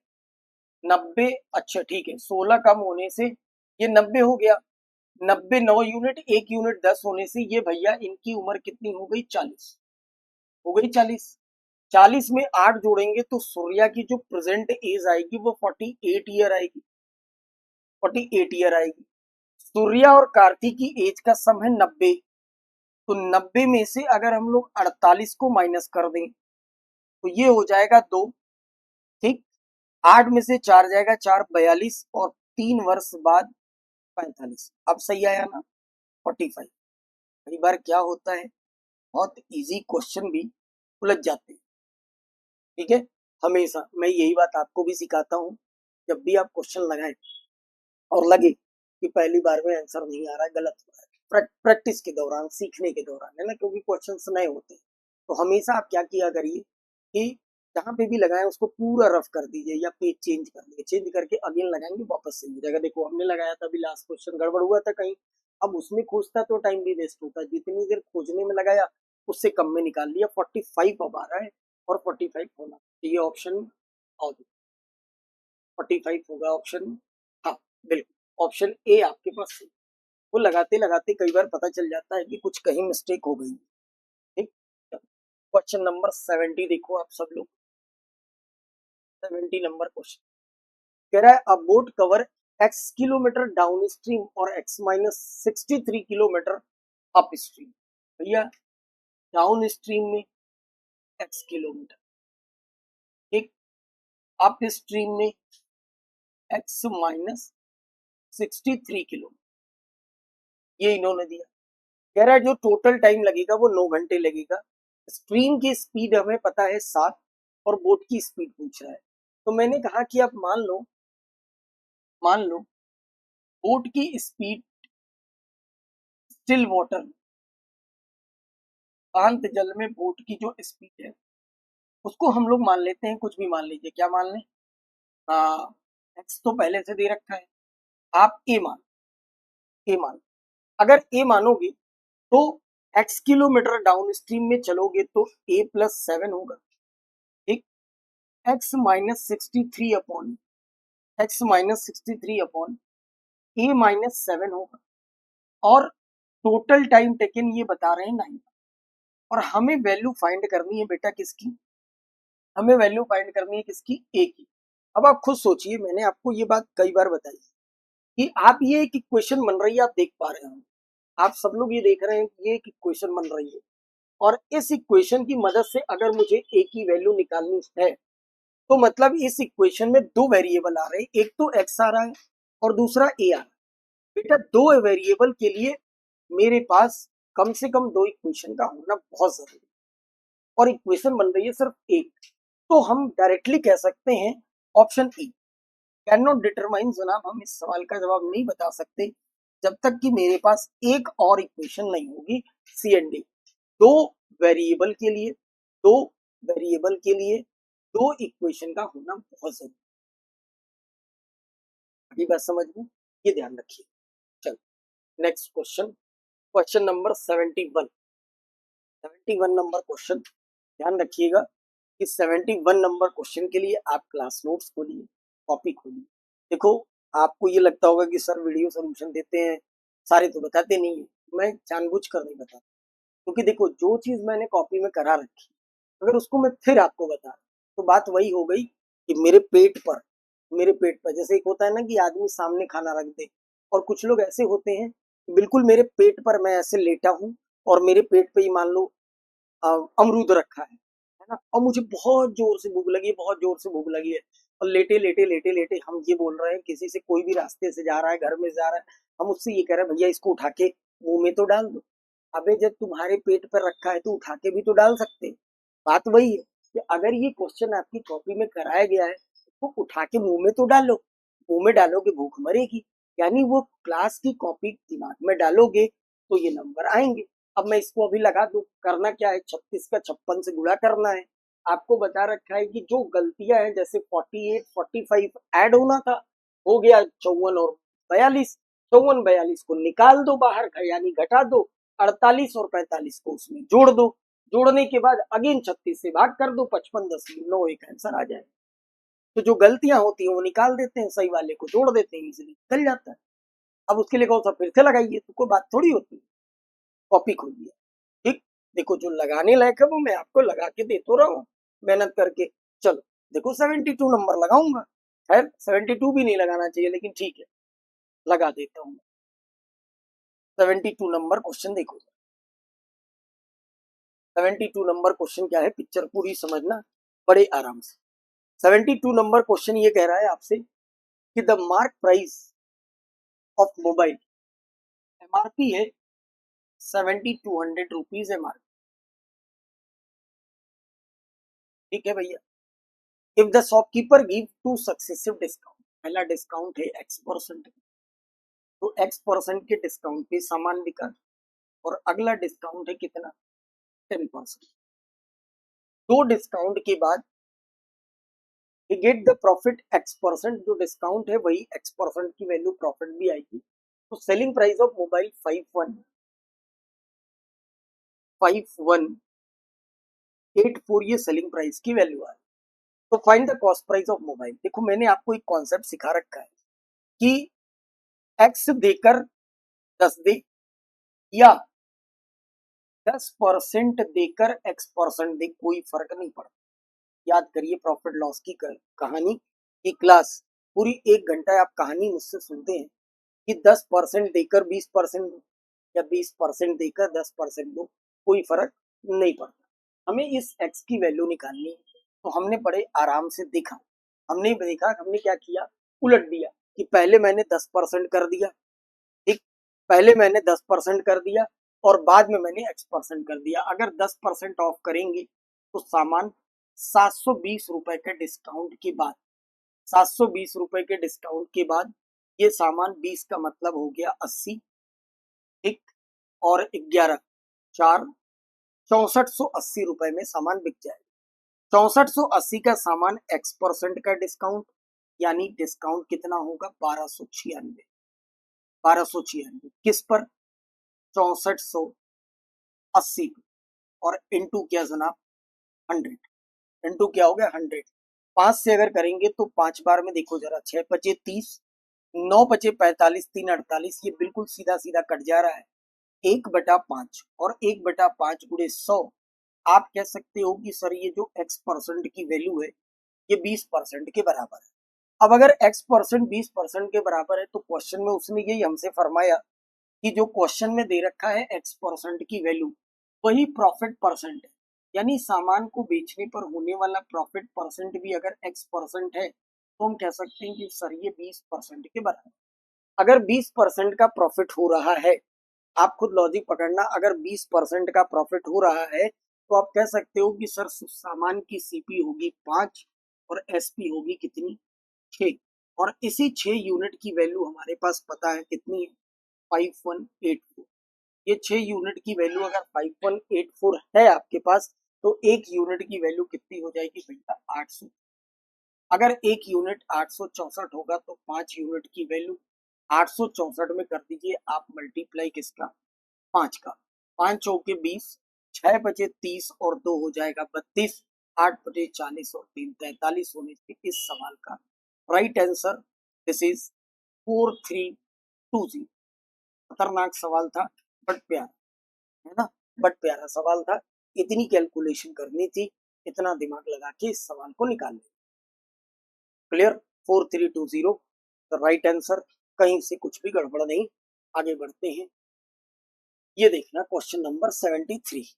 90, अच्छा ठीक है, 16 कम होने से ये 90 हो गया, 90 9 यूनिट, 1 यूनिट 10 होने से ये भैया इनकी उम्र कितनी हो गई, 40 हो गई, 40। 40 में 8 जोड़ेंगे तो सूर्या की जो प्रेजेंट एज आएगी वो 48 ईयर आएगी, 48 ईयर आएगी। सूर्या और कार्तिक की एज का सम है 90, तो 90 में से अगर हम लोग 48 को माइनस कर दें तो ये हो जाएगा 2, ठीक, 8 में से 4 जाएगा 4, 42, और 3 वर्ष बाद 45। अब सही आया ना? 45। कई बार क्या होता है, बहुत इजी क्वेश्चन भी उलझ जाते हैं। ठीक है, हमेशा मैं यही बात आपको भी सिखाता हूँ, जब भी आप क्वेश्चन लगाएं और लगे कि पहली बार में आंसर नहीं आ रहा है, गलत हो रहा है, प्रैक्टिस के दौरान, सीखने के दौरान, है ना, क्योंकि क्वेश्चंस नए होते हैं, तो हमेशा आप क्या किया करिए कि जहां पे भी लगाएं उसको पूरा रफ कर दीजिए या पेज चेंज कर दीजिए, चेंज करके अगेन लगाएंगे वापस से हो जाएगा। देखो हमने लगाया था अभी लास्ट क्वेश्चन, गड़बड़ हुआ था कहीं, अब उसमें खोजता तो टाइम भी वेस्ट होता, जितनी देर खोजने में लगाया उससे कम में निकाल लिया। 45 अब आ रहा है और 45 होना चाहिए ऑप्शन, और 45 होगा ऑप्शन। हाँ बिल्कुल, ऑप्शन ए आपके पास सही। वो लगाते लगाते कई बार पता चल जाता है कि कुछ कहीं मिस्टेक हो गई। ठीक, क्वेश्चन नंबर 70 देखो आप सब लोग, 70 नंबर क्वेश्चन कह रहा है अ boat cover x kilometre down stream और x minus 63 kilometre up stream. भैया डाउन स्ट्रीम में x किलोमीटर, ठीक, अप स्ट्रीम में x माइनस 63 किलोमीटर, ये इन्होंने दिया। कह रहा है जो टोटल टाइम लगेगा वो 9 घंटे लगेगा। स्ट्रीम की स्पीड हमें पता है 7 और बोट की स्पीड पूछ रहा है। तो मैंने कहा कि आप मान लो बोट की स्पीड स्टिल वाटर, शांत जल में बोट की जो स्पीड है उसको हम लोग मान लेते हैं, कुछ भी मान लीजिए, क्या मान लें, एक्स तो पहले से दे रखा है, आप ए मान, अगर ए मानोगे तो x किलोमीटर डाउन स्ट्रीम में चलोगे तो a प्लस 7 होगा। ठीक, x minus 63 upon a minus 7 होगा, और टोटल टाइम टेकन ये बता रहे हैं 9। और हमें वैल्यू फाइंड करनी है बेटा किसकी, हमें वैल्यू फाइंड करनी है किसकी, a की। अब आप खुद सोचिए, मैंने आपको ये बात कई बार बताई कि आप ये एक इक्वेशन बन रही है, आप देख पा रहे हो, आप सब लोग ये देख रहे हैं कि ये एक इक्वेशन बन रही है, और इस इक्वेशन की मदद से अगर मुझे a की वैल्यू निकालनी है तो मतलब इस इक्वेशन में दो वेरिएबल आ रहे हैं, एक तो x आ रहा है और दूसरा a आ रहा है। बेटा दो वेरिएबल के लिए मेरे पास कम से कम दो इक्वेशन का होना बहुत जरूरी है, और इक्वेशन बन रही है सिर्फ एक, तो हम डायरेक्टली कह सकते हैं option E, can not determine. जनाब हम इस सवाल का जवाब नहीं बता सकते जब तक कि मेरे पास एक और इक्वेशन नहीं होगी, सी एंड डी। दो वेरिएबल के लिए, दो वेरिएबल के लिए दो इक्वेशन का होना बहुत जरूरी है। ये बात समझ में, ये ध्यान रखिए। चलो next question, question number 71। 71 number question, ध्यान रखिएगा कि 71 नंबर क्वेश्चन के लिए आप क्लास नोट्स खोलिए, कॉपी खोलिए। देखो आपको ये लगता होगा कि सर वीडियो सोल्यूशन देते हैं, सारे तो बताते नहीं है, मैं जानबूझ कर नहीं बताता, क्योंकि देखो जो चीज मैंने कॉपी में करा रखी, अगर उसको मैं फिर आपको बता, तो बात वही हो गई कि मेरे पेट पर जैसे एक होता है ना कि आदमी सामने खाना रख दे, और कुछ लोग ऐसे होते हैं बिल्कुल मेरे पेट पर मैं ऐसे लेटा हूं और मेरे पेट पे ही मान लो अमरूद रखा है ना, और मुझे बहुत जोर से भूख लगी है, बहुत जोर से भूख लगी है, और लेटे लेटे लेटे लेटे हम ये बोल रहे हैं, किसी से कोई भी रास्ते से जा रहा है, घर में जा रहा है, हम उससे ये कह रहे हैं भैया इसको उठा के मुंह में तो डाल दो। अबे जब तुम्हारे पेट पर रखा है तो उठा के भी तो डाल सकते हैं। बात वही है कि अगर ये क्वेश्चन आपकी कॉपी में कराया गया है तो उठा के मुंह में तो डालो, मुंह में डालोगे भूख मरेगी, यानी वो क्लास की कॉपी दिमाग में डालोगे तो ये नंबर आएंगे। अब मैं इसको अभी लगा दूं, करना क्या है, 36 का 56 से गुणा करना है। आपको बता रखा है कि जो गलतियां हैं, जैसे 48 45 ऐड होना था, हो गया 54 और 42, 54 42 को निकाल दो बाहर, यानी घटा दो, 48 और 45 को उसमें जोड़ दो, जोड़ने के बाद अगेन 36 से भाग कर दो, 55 10 9 एक आंसर आ जाए। तो जो गलतियां होती हैं वो निकाल देते हैं, सही वाले को जोड़ देते हैं, इजीली चल जाता है। अब उसके लिए कहो सब फिर से लगाइए, तो कोई बात थोड़ी होती है। कॉपी खोलिए, ठीक, देखो जो लगाने लायक है वो मैं आपको लगा के दे तो रहा हूँ मेहनत करके। चलो देखो 72 नंबर लगाऊंगा, खैर 72 भी नहीं लगाना चाहिए लेकिन ठीक है लगा देता हूँ। 72 नंबर क्वेश्चन देखो, 72 नंबर क्वेश्चन क्या है, पिक्चर पूरी समझना बड़े आराम से। 72 नंबर क्वेश्चन ये कह रहा है आपसे कि the mark price of mobile, MRP है 7200 रुपीज एमआरपी, ठीक है भैया। If the shopkeeper give two successive discount, पहला डिस्काउंट है X%, तो X% के डिस्काउंट पे सामान बिका, और अगला डिस्काउंट है कितना, 10%। दो डिस्काउंट के बाद we get the profit X%, जो डिस्काउंट है वही X% की वैल्यू प्रॉफिट भी आएगी। तो सेलिंग प्राइस ऑफ मोबाइल 5184 ये सेलिंग प्राइस की वैल्यू है। तो find the cost price of mobile. देखो मैंने आपको एक कॉन्सेप्ट सिखा रखा है कि X देकर 10 दे या 10% देकर X% दे, कोई फर्क नहीं पड़ता। याद करिए प्रॉफिट लॉस की कहानी की क्लास, पूरी 1 घंटा आप कहानी मुझसे सुनते हैं कि 10% देकर 20% दो या 20% देकर 10% दो, कोई फर्क नहीं पड़ता। हमें इस x की वैल्यू निकालनी है, तो हमने बड़े आराम से देखा, हमने क्या किया, उलट दिया कि पहले मैंने 10% कर दिया, ठीक, पहले मैंने 10% कर दिया और बाद में मैंने X% कर दिया। अगर 10% ऑफ करेंगे तो सामान 720 रुपए के डिस्काउंट के बाद, 720 रुपए के डिस्काउंट के बाद ये सामान 20 का मतलब हो गया 80, ठीक, और 11 4 6480 रुपए में सामान बिक जाएगा। 6480 का सामान X% का डिस्काउंट, यानी डिस्काउंट कितना होगा, 1296, 1296 किस पर, 6480 और इंटू क्या जनाब, 100, इंटू क्या हो गया 100। 5 से अगर करेंगे तो 5 बार में देखो जरा, 6 पचे 30, 9 पचे 45, 3 48, ये बिल्कुल सीधा सीधा कट जा रहा है। 1/5 और 1/5 गुणे 100, आप कह सकते हो कि सर ये जो X% की वैल्यू है ये 20% के बराबर है। अब अगर X% 20% के बराबर है तो क्वेश्चन में उसने यही हमसे फरमाया कि जो क्वेश्चन में दे रखा है X% की वैल्यू वही प्रॉफिट परसेंट है, यानी सामान को बेचने पर होने वाला प्रॉफिट परसेंट भी अगर X% है तो हम कह सकते हैं कि सर ये 20% के बराबर। अगर 20% का प्रॉफिट हो रहा है, आप खुद लॉजिक पकड़ना, अगर 20% का प्रॉफिट हो रहा है तो आप कह सकते हो कि सर सामान की सीपी होगी 5 और एसपी होगी कितनी, 6, और इसी 6 यूनिट की वैल्यू हमारे पास पता है कितनी है, 5184। ये 6 यूनिट की वैल्यू अगर 5184 है आपके पास तो एक यूनिट की वैल्यू कितनी हो जाएगी भैया, 800। अगर एक यूनिट 864 होगा तो 5 यूनिट की वैल्यू 864 में कर दीजिए आप मल्टीप्लाई किसका, 5 का, 5 चौके 20, 6 बचे 30 और 2 हो जाएगा 32, 8 बचे 40 और 3 43 होने से इस सवाल का राइट आंसर दिस इज 4320। खतरनाक सवाल था बट प्यारा, है ना, बट प्यारा सवाल था। इतनी कैलकुलेशन करनी थी, इतना दिमाग लगा के इस सवाल को निकाल लिया। क्लियर, 4320 द राइट आंसर, कहीं से कुछ भी गड़बड़ नहीं। आगे बढ़ते हैं, ये देखना क्वेश्चन नंबर 73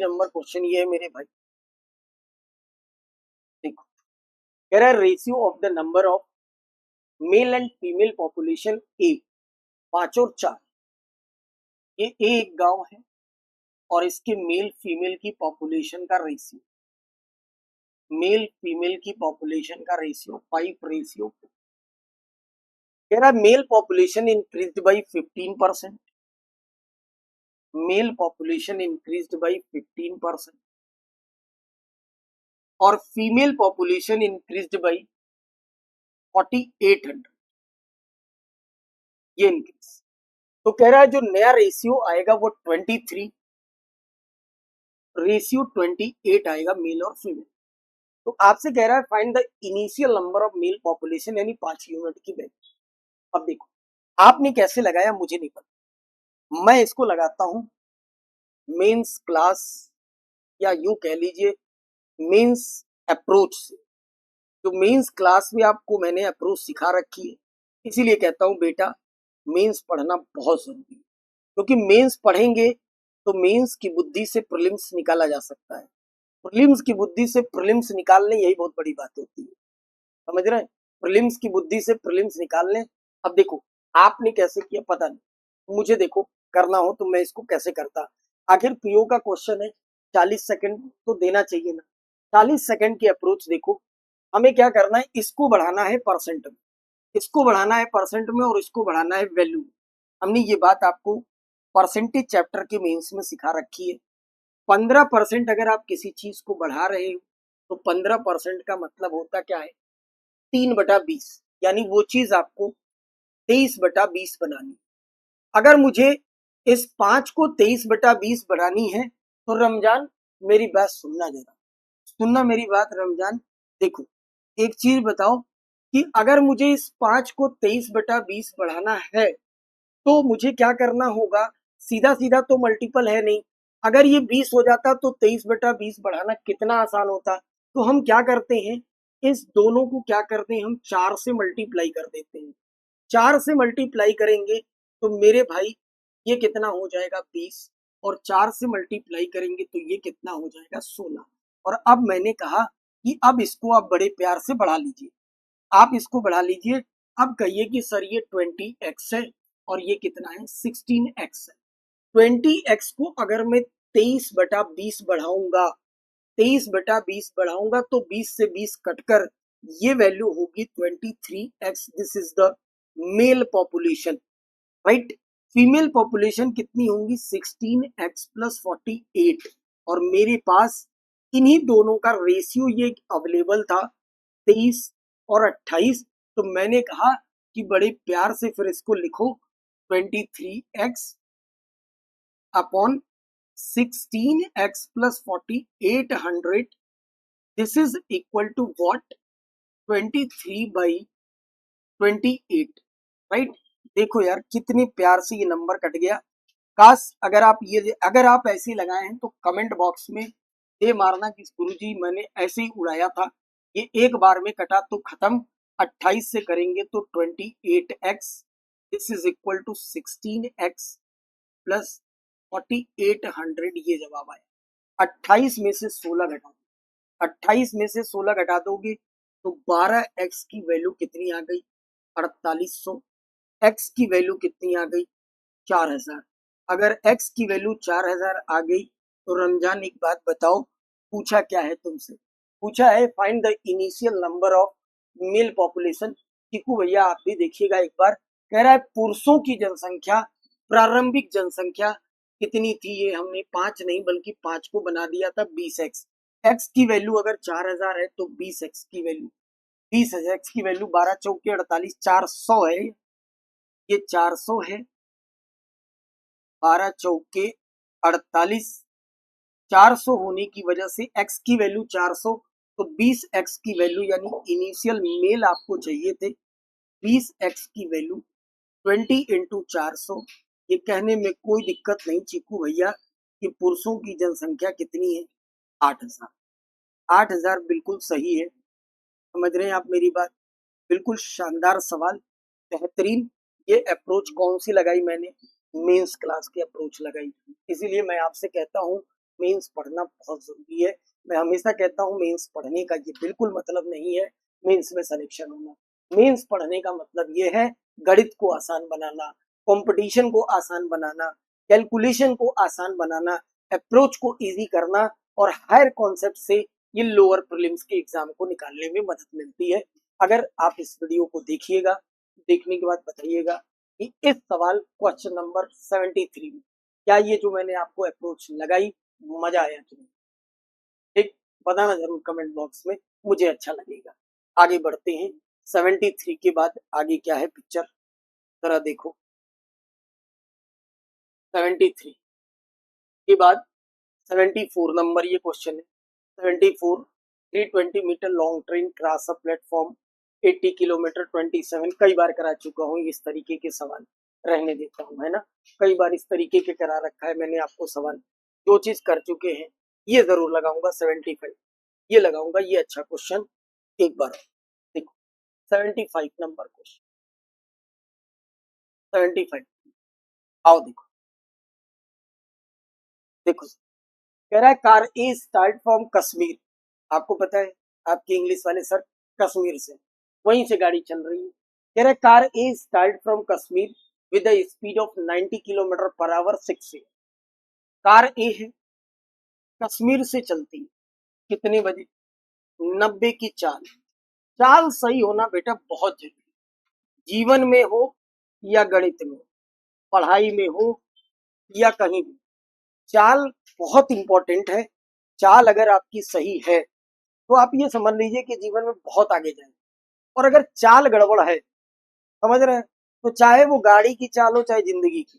नंबर क्वेश्चन ये है मेरे भाई। देखो कह रहा है ratio of the number of male and female population ए, 5 और 4, ये एक गांव है और इसके मेल फीमेल की पॉपुलेशन का रेशियो, मेल फीमेल की पॉपुलेशन का रेशियो 5:4। कह रहा है mail population increased by 15%, mail population increased by 15% और फीमेल पॉपुलेशन इंक्रीज्ड बाय 4800, ये इंक्रीज। तो कह रहा है जो नया रेशियो आएगा वो 23:28 आएगा मेल और फीमेल। तो आपसे कह रहा है find the initial number of male population, यानी 5 यूनिट की वैल्यू। अब देखो आपने कैसे लगाया मुझे नहीं पता, मैं इसको लगाता हूं मेंस क्लास या यूं कह लीजिए मेंस अप्रोच से। तो मेंस क्लास में आपको मैंने अप्रोच सिखा रखी है, इसीलिए कहता हूं बेटा मेंस पढ़ना बहुत जरूरी है, क्योंकि मेंस पढ़ेंगे तो मेंस की बुद्धि से प्रीलिम्स निकाला जा सकता है, प्रीलिम्स की बुद्धि से प्रीलिम्स निकालने यही बहुत बड़ी बात होती है। समझ रहे हैं? प्रीलिम्स की बुद्धि से प्रीलिम्स निकाल लें। अब देखो आपने कैसे किया पता नहीं, मुझे देखो करना हो तो मैं इसको कैसे करता। आखिर पीओ का क्वेश्चन है, 40 सेकंड तो देना चाहिए ना। 40 सेकंड की अप्रोच देखो, हमें क्या करना है, इसको बढ़ाना है परसेंट में, इसको बढ़ाना है परसेंट में, और इसको बढ़ाना है वैल्यू में। हमने ये बात आपको परसेंटेज चैप्टर के मेंस में सिखा रखी है। 15% अगर आप किसी चीज को बढ़ा रहे हो तो 15% का मतलब होता क्या है, 3/20, यानी वो चीज आपको 23/20 बनानी। अगर मुझे इस 5 को 23/20 बढ़ानी है तो रमजान मेरी बात सुनना, जरा सुनना मेरी बात रमजान। देखो एक चीज बताओ कि अगर मुझे इस 5 को 23/20 बढ़ाना है तो मुझे क्या करना होगा, सीधा सीधा तो मल्टीपल है नहीं। अगर ये 20 हो जाता तो 23/20 बढ़ाना कितना आसान होता। तो हम क्या करते हैं, इस दोनों को क्या करते हैं, हम 4 से मल्टीप्लाई कर देते हैं। 4 से मल्टीप्लाई करेंगे तो मेरे भाई ये कितना हो जाएगा, 20, और 4 से मल्टीप्लाई करेंगे तो ये कितना हो जाएगा, 16। और अब मैंने कहा कि अब इसको आप बड़े प्यार से बढ़ा लीजिए, आप इसको बढ़ा लीजिए। अब कहिए कि सर ये 20x है और ये कितना है, 16x है। 20x को अगर मैं 23/20 बढ़ाऊंगा, 23/20 बढ़ाऊंगा तो 20 से 20 कटकर ये वैल्यू होगी 23x। This is the mail population, right. Female population कितनी होंगी, 16x+48। और मेरे पास इन्हीं दोनों का रेशियो ये अवेलेबल था, 23 और 28। तो मैंने कहा कि बड़े प्यार से फिर इसको लिखो, 23x upon 16x+48 100, this is equal to what, 23/28, right. देखो यार कितने प्यार से ये नंबर कट गया। काश अगर आप ऐसे लगाए हैं तो कमेंट बॉक्स में ये मारना कि गुरुजी मैंने ऐसे ही उड़ाया था, ये एक बार में कटा तो खत्म। 28 से करेंगे तो 28x, this is equal to 16x+48 100, ये जवाब आया। 28 में से 16 घटा दो, 28 में से 16 घटा दोगे तो 12x की वैल्यू कितनी आ गई, 4800। x की वैल्यू कितनी आ गई, 4000। अगर x की वैल्यू 4000 आ गई तो रमजान एक बात बताओ, पूछा क्या है तुमसे, पूछा है find the initial number of male population. Chiku भैया आप भी देखिएगा एक बार, कह रहा है पुरुषों की जनसंख्या, प्रारंभिक जनसंख्या कितनी थी, ये हमने 5 नहीं बल्कि 5 को बना दिया था 20x। x की वैल्यू अगर 4000 है तो 20x की वैल्यू, 20x की वैल्यू 12 चौके 48, 400 है, ये 400 है, 12 चौके 48, 400 होने की वजह से x की वैल्यू 400, तो 20x की वैल्यू यानी इनिशियल मेल आपको चाहिए थे, 20x की वैल्यू 20 इंटू 400। ये कहने में कोई दिक्कत नहीं चीकू भैया कि पुरुषों की जनसंख्या कितनी है, 8000। 8000 बिल्कुल सही है, समझ रहे हैं आप मेरी बात, बिल्कुल शानदार सवाल, बेहतरीन। ये अप्रोच कौन सी लगाई मैंने, मेंस क्लास की अप्रोच लगाई। इसीलिए मैं आपसे कहता हूँ मेंस पढ़ना बहुत जरूरी है। मैं हमेशा कहता हूँ मेंस पढ़ने का ये बिल्कुल मतलब नहीं है मेंस में सिलेक्शन होना। मेंस पढ़ने का मतलब ये है गणित को आसान बनाना, कंपटीशन को आसान बनाना, कैलकुलेशन को आसान बनाना, अप्रोच को इजी करना, और हायर कॉन्सेप्ट से ये लोअर प्रीलिम्स के एग्जाम को निकालने में मदद मिलती है। अगर आप इस वीडियो को देखिएगा, देखने के बाद बताइएगा कि इस सवाल क्वेश्चन नंबर 73 में क्या ये जो मैंने आपको अप्रोच लगाई मजा आया कि नहीं, ठीक, बताना जरूर कमेंट बॉक्स में, मुझे अच्छा लगेगा। आगे बढ़ते हैं, 73 के बाद आगे क्या है पिक्चर, जरा देखो। 73 के बाद 74 नंबर ये क्वेश्चन है। 74, 320 metre long train cross a platform 80 kilometre 27। कई बार करा चुका हूँ इस तरीके के सवाल, रहने देता हूँ, है ना। कई बार इस तरीके के करा रखा है मैंने आपको सवाल, जो चीज कर चुके हैं ये जरूर लगाऊंगा। 75 ये लगाऊंगा, ये अच्छा क्वेश्चन एक बार देखो। 75 नंबर क्वेश्चन, 75 आओ देखो। देखो कह रहा है car A start from Kashmir, आपको पता है आपके इंग्लिश वाले सर कश्मीर से, वहीं से गाड़ी चल रही है। कह रहे car A start from Kashmir with the speed of 90 kilometre per hour 6 से। कार ए है, कश्मीर से चलती है, कितने बजे? 90 की चाल। चाल सही होना बेटा बहुत जरूरी, जीवन में हो या गणित में, पढ़ाई में हो या कहीं भी, चाल बहुत इंपॉर्टेंट है। चाल अगर आपकी सही है तो आप ये समझ लीजिए कि जीवन में बहुत आगे जाएंगे। और अगर चाल गड़बड़ है, समझ रहे हैं, तो चाहे वो गाड़ी की चाल हो चाहे जिंदगी की,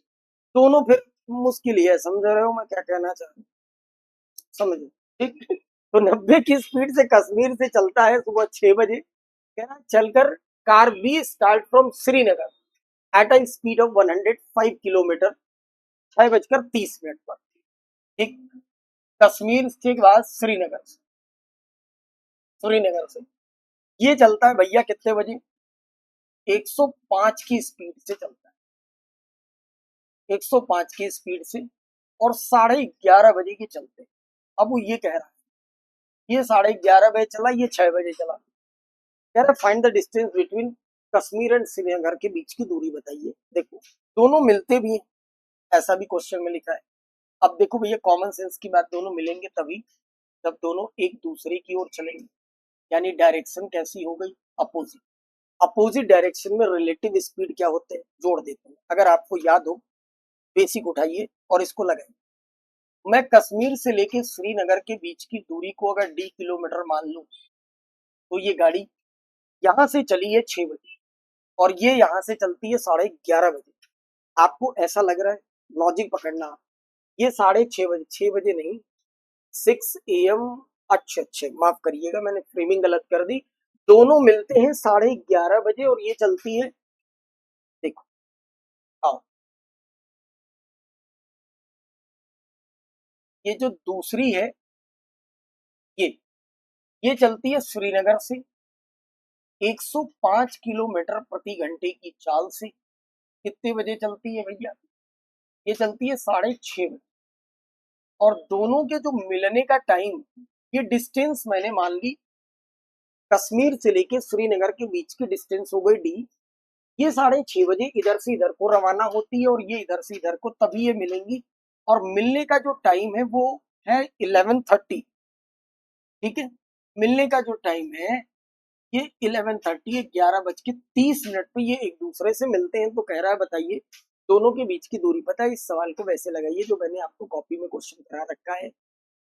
दोनों फिर मुश्किल ही है। समझ रहे हो मैं क्या कहना चाह रहा हूँ? समझो, ठीक। तो 90 की स्पीड से कश्मीर से चलता है सुबह 6 बजे, कह रहा चलकर car B start from Srinagar at a speed of 105 kilometre 6:30 पर। ठीक, कश्मीर के बाद श्रीनगर से ये चलता है भैया कितने बजे? 105 की स्पीड से चलता है, 105 की स्पीड से, और 11:30 बजे के चलते। अब वो ये कह रहा है ये 11:30 बजे चला, ये 6 बजे चला। कह रहा find the distance between Kashmir and Srinagar के बीच की दूरी बताइए। देखो दोनों मिलते भी हैं, ऐसा भी क्वेश्चन में लिखा है। अब देखो भैया कॉमन सेंस की बात, दोनों मिलेंगे तभी जब दोनों एक दूसरे की ओर चलेंगे, यानी डायरेक्शन कैसी हो गई? अपोजिट। अपोजिट डायरेक्शन में रिलेटिव स्पीड क्या होते हैं? जोड़ देते हैं। अगर आपको याद हो, बेसिक उठाइए और इसको लगाइए। मैं कश्मीर से लेके श्रीनगर के बीच की दूरी को अगर d किलोमीटर मान लूं, तो ये गाड़ी यहां से चली है 6 बजे और ये यहां से चलती है 11:30 बजे। आपको ऐसा लग रहा है, लॉजिक पकड़ना, ये 6:30 बजे, 6 बजे नहीं, 6 AM। अच्छे माफ करिएगा, मैंने फ्रेमिंग गलत कर दी। दोनों मिलते हैं 11:30 बजे और ये चलती है, देखो आओ, ये जो दूसरी है ये ये चलती है श्रीनगर से 105 किलोमीटर प्रति घंटे की चाल से। कितने बजे चलती है भैया? ये चलती है 6:30 बजे। और दोनों के जो मिलने का टाइम, ये डिस्टेंस मैंने मान ली कश्मीर से लेके श्रीनगर के बीच की डिस्टेंस हो गई d। ये 6:30 बजे इधर से इधर को रवाना होती है और ये इधर से इधर को, तभी ये मिलेंगी। और मिलने का जो टाइम है वो है 11:30। ठीक है, मिलने का जो टाइम है ये 11:30 है, 11:30 पे ये एक दूसरे से मिलते हैं। तो कह रहा है बताइए दोनों के बीच की दूरी। पता है इस सवाल को वैसे लगाइए जो मैंने आपको कॉपी में क्वेश्चन करा रखा है,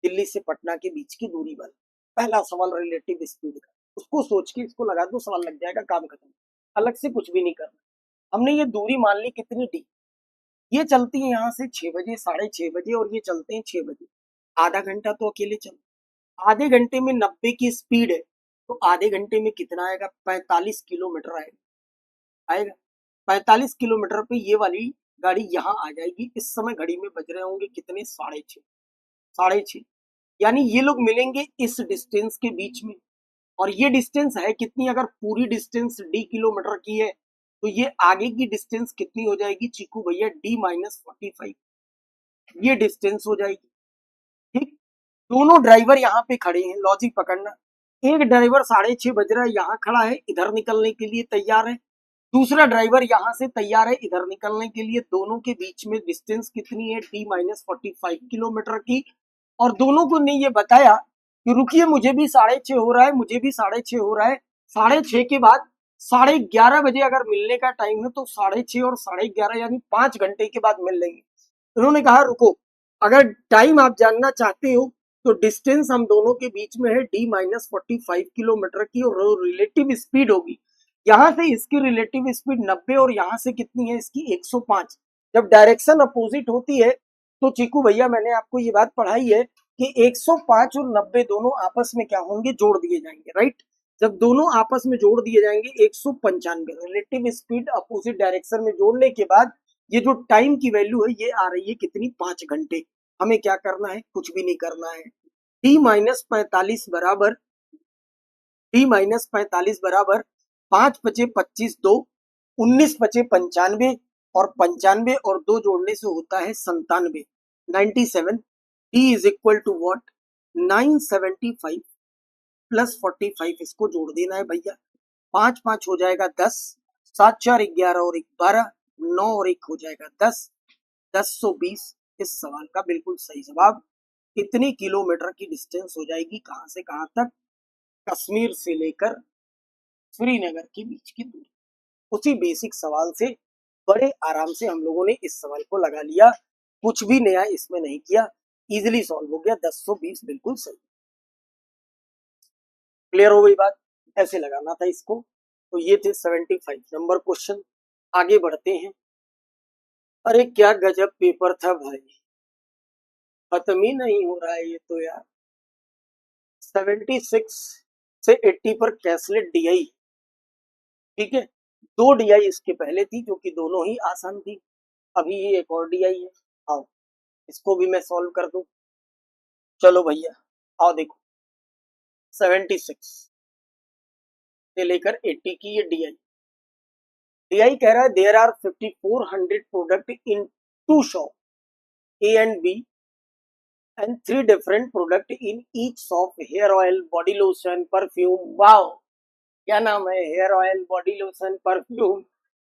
दिल्ली से पटना के बीच की दूरी वाला पहला सवाल रिलेटिव स्पीड का, उसको सोच के इसको लगा दो, सवाल लग जाएगा, काम खत्म। अलग से कुछ भी नहीं करना। हमने ये दूरी मान ली कितनी डी, ये चलती है यहाँ से 6 बजे, 6:30 बजे, और ये चलते हैं 6 बजे। आधा घंटा तो अकेले चल, आधे घंटे में 90 की स्पीड है, तो आधे घंटे में कितना आएगा? 45 किलोमीटर आएगा। 45 किलोमीटर पे ये वाली गाड़ी यहाँ आ जाएगी। इस समय घड़ी में बज रहे होंगे कितने? 6:30, 6:30। यानी ये लोग मिलेंगे इस डिस्टेंस के बीच में। और ये डिस्टेंस है कितनी? अगर पूरी डिस्टेंस d किलोमीटर की है तो ये आगे की डिस्टेंस कितनी हो जाएगी चीकू भैया? d-45 ये डिस्टेंस हो जाएगी। ठीक, दोनों ड्राइवर यहाँ पे खड़े हैं, लॉजिक पकड़ना। एक ड्राइवर 6:30 बज रहा है यहाँ खड़ा है, इधर निकलने के लिए तैयार है। दूसरा ड्राइवर यहाँ से तैयार है इधर निकलने के लिए। दोनों के बीच में डिस्टेंस कितनी है? d-45 किलोमीटर की। और दोनों को ने ये बताया कि रुकिए मुझे भी 6:30 हो रहा है, मुझे भी 6:30 हो रहा है। 6:30 के बाद 11:30 बजे अगर मिलने का टाइम है तो 6:30 और 11:30 यानी 5 घंटे के बाद मिल लेंगे। उन्होंने कहा रुको, अगर टाइम आप जानना चाहते हो तो डिस्टेंस हम दोनों के बीच में है d-45 किलोमीटर की, और रिलेटिव स्पीड होगी यहाँ से इसकी रिलेटिव स्पीड 90 और यहाँ से कितनी है इसकी? 105। जब डायरेक्शन अपोजिट होती है तो चीकू भैया मैंने आपको ये बात पढ़ाई है कि 105 और 90 दोनों आपस में क्या होंगे? जोड़ दिए जाएंगे, राइट। जब दोनों आपस में जोड़ दिए जाएंगे 195, रिलेटिव स्पीड अपोजिट डायरेक्शन में जोड़ने के बाद ये जो टाइम की वैल्यू है ये आ रही है कितनी? 5 घंटे। हमें क्या करना है? कुछ भी नहीं करना है। d-45 बराबर, d-45 बराबर 5×5=25, 2 19×5=95, और 95 और 2 जोड़ने से होता है 97, 97। d is equal to what? 975 + 45, इसको जोड़ देना है भैया। 5 5 हो जाएगा 10, 7 4 11 और 1 12, 9 और 1 हो जाएगा 10, 1020। इस सवाल का बिल्कुल सही जवाब इतनी किलोमीटर की डिस्टेंस हो जाएगी, कहां से कहां तक, कश्मीर से लेकर श्रीनगर के बीच की दूरी। उसी बेसिक सवाल से बड़े आराम से हम लोगों ने इस सवाल को लगा लिया, कुछ भी नया इसमें नहीं किया, इजिली सॉल्व हो गया। 1020 बिल्कुल सही। क्लियर हो गई बात, ऐसे लगाना था इसको। तो ये थे 75 नंबर क्वेश्चन। आगे बढ़ते हैं। अरे क्या गजब पेपर था भाई, खत्म ही नहीं हो रहा है ये तो यार। 76 से 80 पर कैसलेट डीआई, ठीक है। 2 डीआई इसके पहले थी जो कि दोनों ही आसान थी। अभी ये एक और डीआई है। आओ इसको भी मैं सॉल्व कर दूं। चलो भैया आओ देखो, 76 से लेकर 80 की ये डीआई। डीआई कह रहा है there are 5400 product in two shop A and B and 3 different product in each shop, hair oil, body lotion, perfume. Wow, क्या नाम है, hair oil, body lotion, perfume.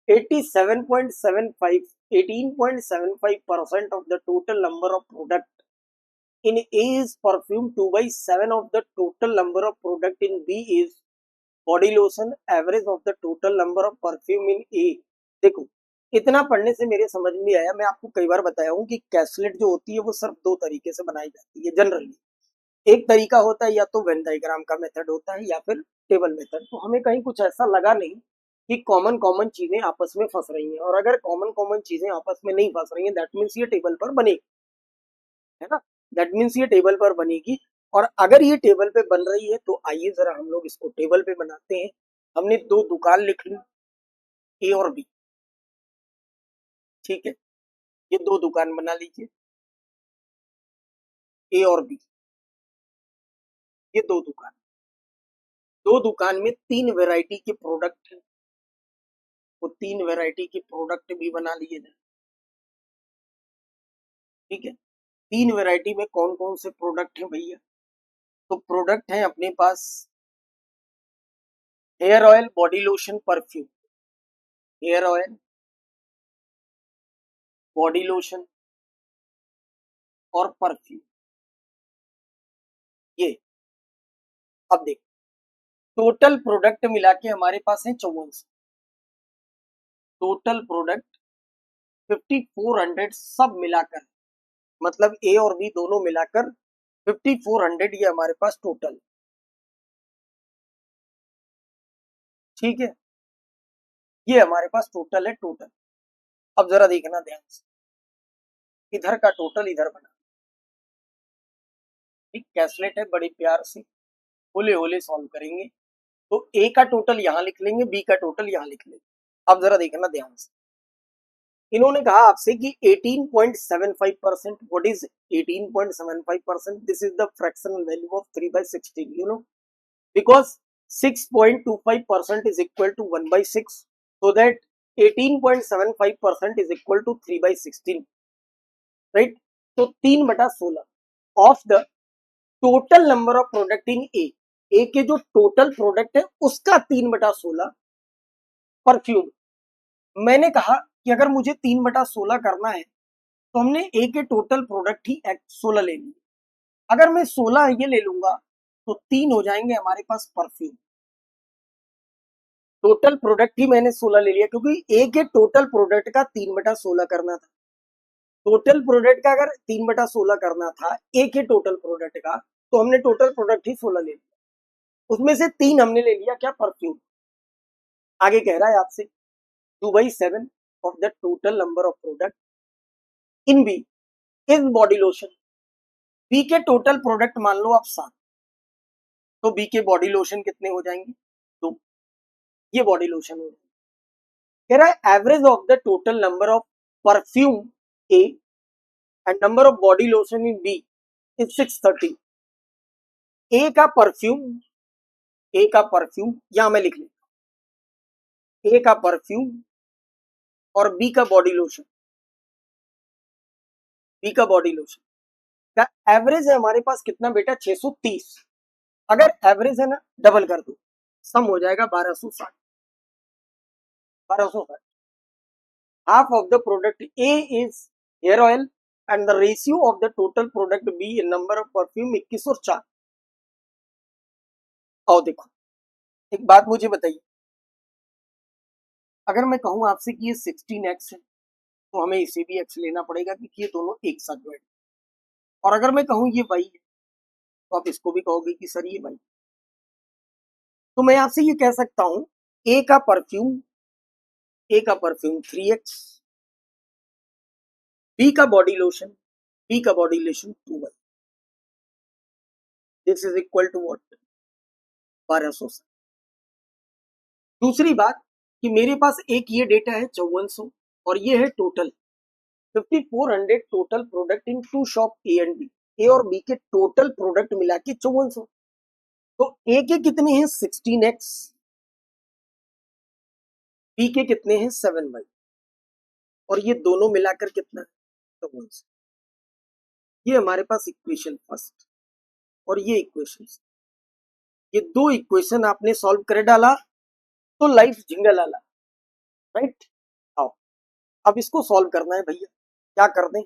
87.75 18.75% of the total number of product in A is perfume, 2 by 7 of the total number of product in B is body lotion, average of the total number of perfume in A। देखो इतना पढ़ने से मेरे समझ में आया, मैं आपको कई बार बताया हूँ कि कैसलेट जो होती है वो सिर्फ 2 तरीके से बनाई जाती है जनरली। एक तरीका होता है या तो वेन डायग्राम का मेथड होता है या फिर टेबल मेथड। तो हमें कहीं कुछ ऐसा लगा नहीं कि कॉमन कॉमन चीजें आपस में फंस रही हैं, और अगर कॉमन कॉमन चीजें आपस में नहीं फंस रही हैं दैट मीन्स ये टेबल पर बनेगी, है ना। दैट मीन्स ये टेबल पर बनेगी। और अगर ये टेबल पे बन रही है तो आइए जरा हम लोग इसको टेबल पे बनाते हैं। हमने 2 दुकान लिख ली, ए और बी, ठीक है। ये 2 दुकान बना लीजिए, ए और बी, ये 2 दुकान। 2 दुकान में 3 वैरायटी के प्रोडक्ट हैं, वो 3 वैरायटी के प्रोडक्ट भी बना लिए जाए, ठीक है। 3 वैरायटी में कौन कौन से प्रोडक्ट हैं भैया? तो प्रोडक्ट है अपने पास hair oil, body lotion, perfume. Hair oil, body lotion और परफ्यूम, ये। अब देख, टोटल प्रोडक्ट मिला के हमारे पास है 54। टोटल प्रोडक्ट 5400 सब मिलाकर, मतलब ए और बी दोनों मिलाकर 5400 ये हमारे पास टोटल, ठीक है। ये हमारे पास टोटल है, टोटल। अब जरा देखना ध्यान से, इधर का टोटल इधर बना, ठीक। कैसलेट है, बड़ी प्यार से होले होले सॉल्व करेंगे। तो ए का टोटल यहां लिख लेंगे, बी का टोटल यहां लिख लेंगे। अब जरा देखना ध्यान से, इन्होंने कहा आपसे कि 18.75%, what is 18.75%? This is the fractional value of 3 by 16, you know, because 6.25% is equal to 1 by 6, so that 18.75% is equal to 3 by 16, right. तो 3/16 of the total number of product in A, A के जो total product है उसका 3/16 perfume. मैंने कहा कि अगर मुझे 3/16 करना है तो हमने ए के टोटल प्रोडक्ट ही 16 ले लिए। अगर मैं 16 ये ले लूंगा तो 3 हो जाएंगे हमारे पास परफ्यूम। टोटल प्रोडक्ट ही मैंने 16 ले लिया क्योंकि ए के टोटल प्रोडक्ट का 3/16 करना था। टोटल प्रोडक्ट का अगर 3/16 करना था ए के टोटल प्रोडक्ट का, तो हमने टोटल प्रोडक्ट ही 16 ले लिया, उसमें से 3 हमने ले लिया क्या, परफ्यूम। आगे कह रहा है आपसे 2/7 of the total number of product in B is body lotion. B के टोटल प्रोडक्ट मान लो आप 7, तो बी के बॉडी लोशन कितने हो जाएंगे, 2। ये बॉडी लोशन हो जाएंगे। कह रहा है average of the total number of perfume A and number of body lotion in B is 630। A का परफ्यूम, ए का परफ्यूम यहां मैं लिख लेता हूं, ए का परफ्यूम और बी का बॉडी लोशन, बी का बॉडी लोशन का एवरेज है हमारे पास कितना बेटा, 630। अगर एवरेज है ना, डबल कर दो, सम हो जाएगा 1260। 1260 half of the product A is hair oil and the ratio of the total product B in number of perfume 21 और 4। आओ देखो, एक बात मुझे बताइए, अगर मैं कहूं आपसे कि ये 16x है तो हमें इसे भी x लेना पड़ेगा क्योंकि ये दोनों एक साथ ज्वाइन। और अगर मैं कहूं ये y है तो आप इसको भी कहोगे कि सर ये y। तो मैं आपसे ये कह सकता हूं ए का परफ्यूम 3x, बी का body lotion 2y, this is equal to what 1200। दूसरी बात कि मेरे पास एक ये डेटा है 5400 और ये है total 5400 total product in two shop A and B. A और बी के टोटल प्रोडक्ट मिला के 5400। तो ए के कितने हैं 16x, बी के कितने हैं 7y और ये दोनों मिलाकर कितना है 5400। ये हमारे पास इक्वेशन फर्स्ट और ये इक्वेशन, ये दो इक्वेशन आपने सॉल्व कर डाला तो लाइफ जिंगल आला, राइट। आओ अब इसको सॉल्व करना है भैया, क्या कर दें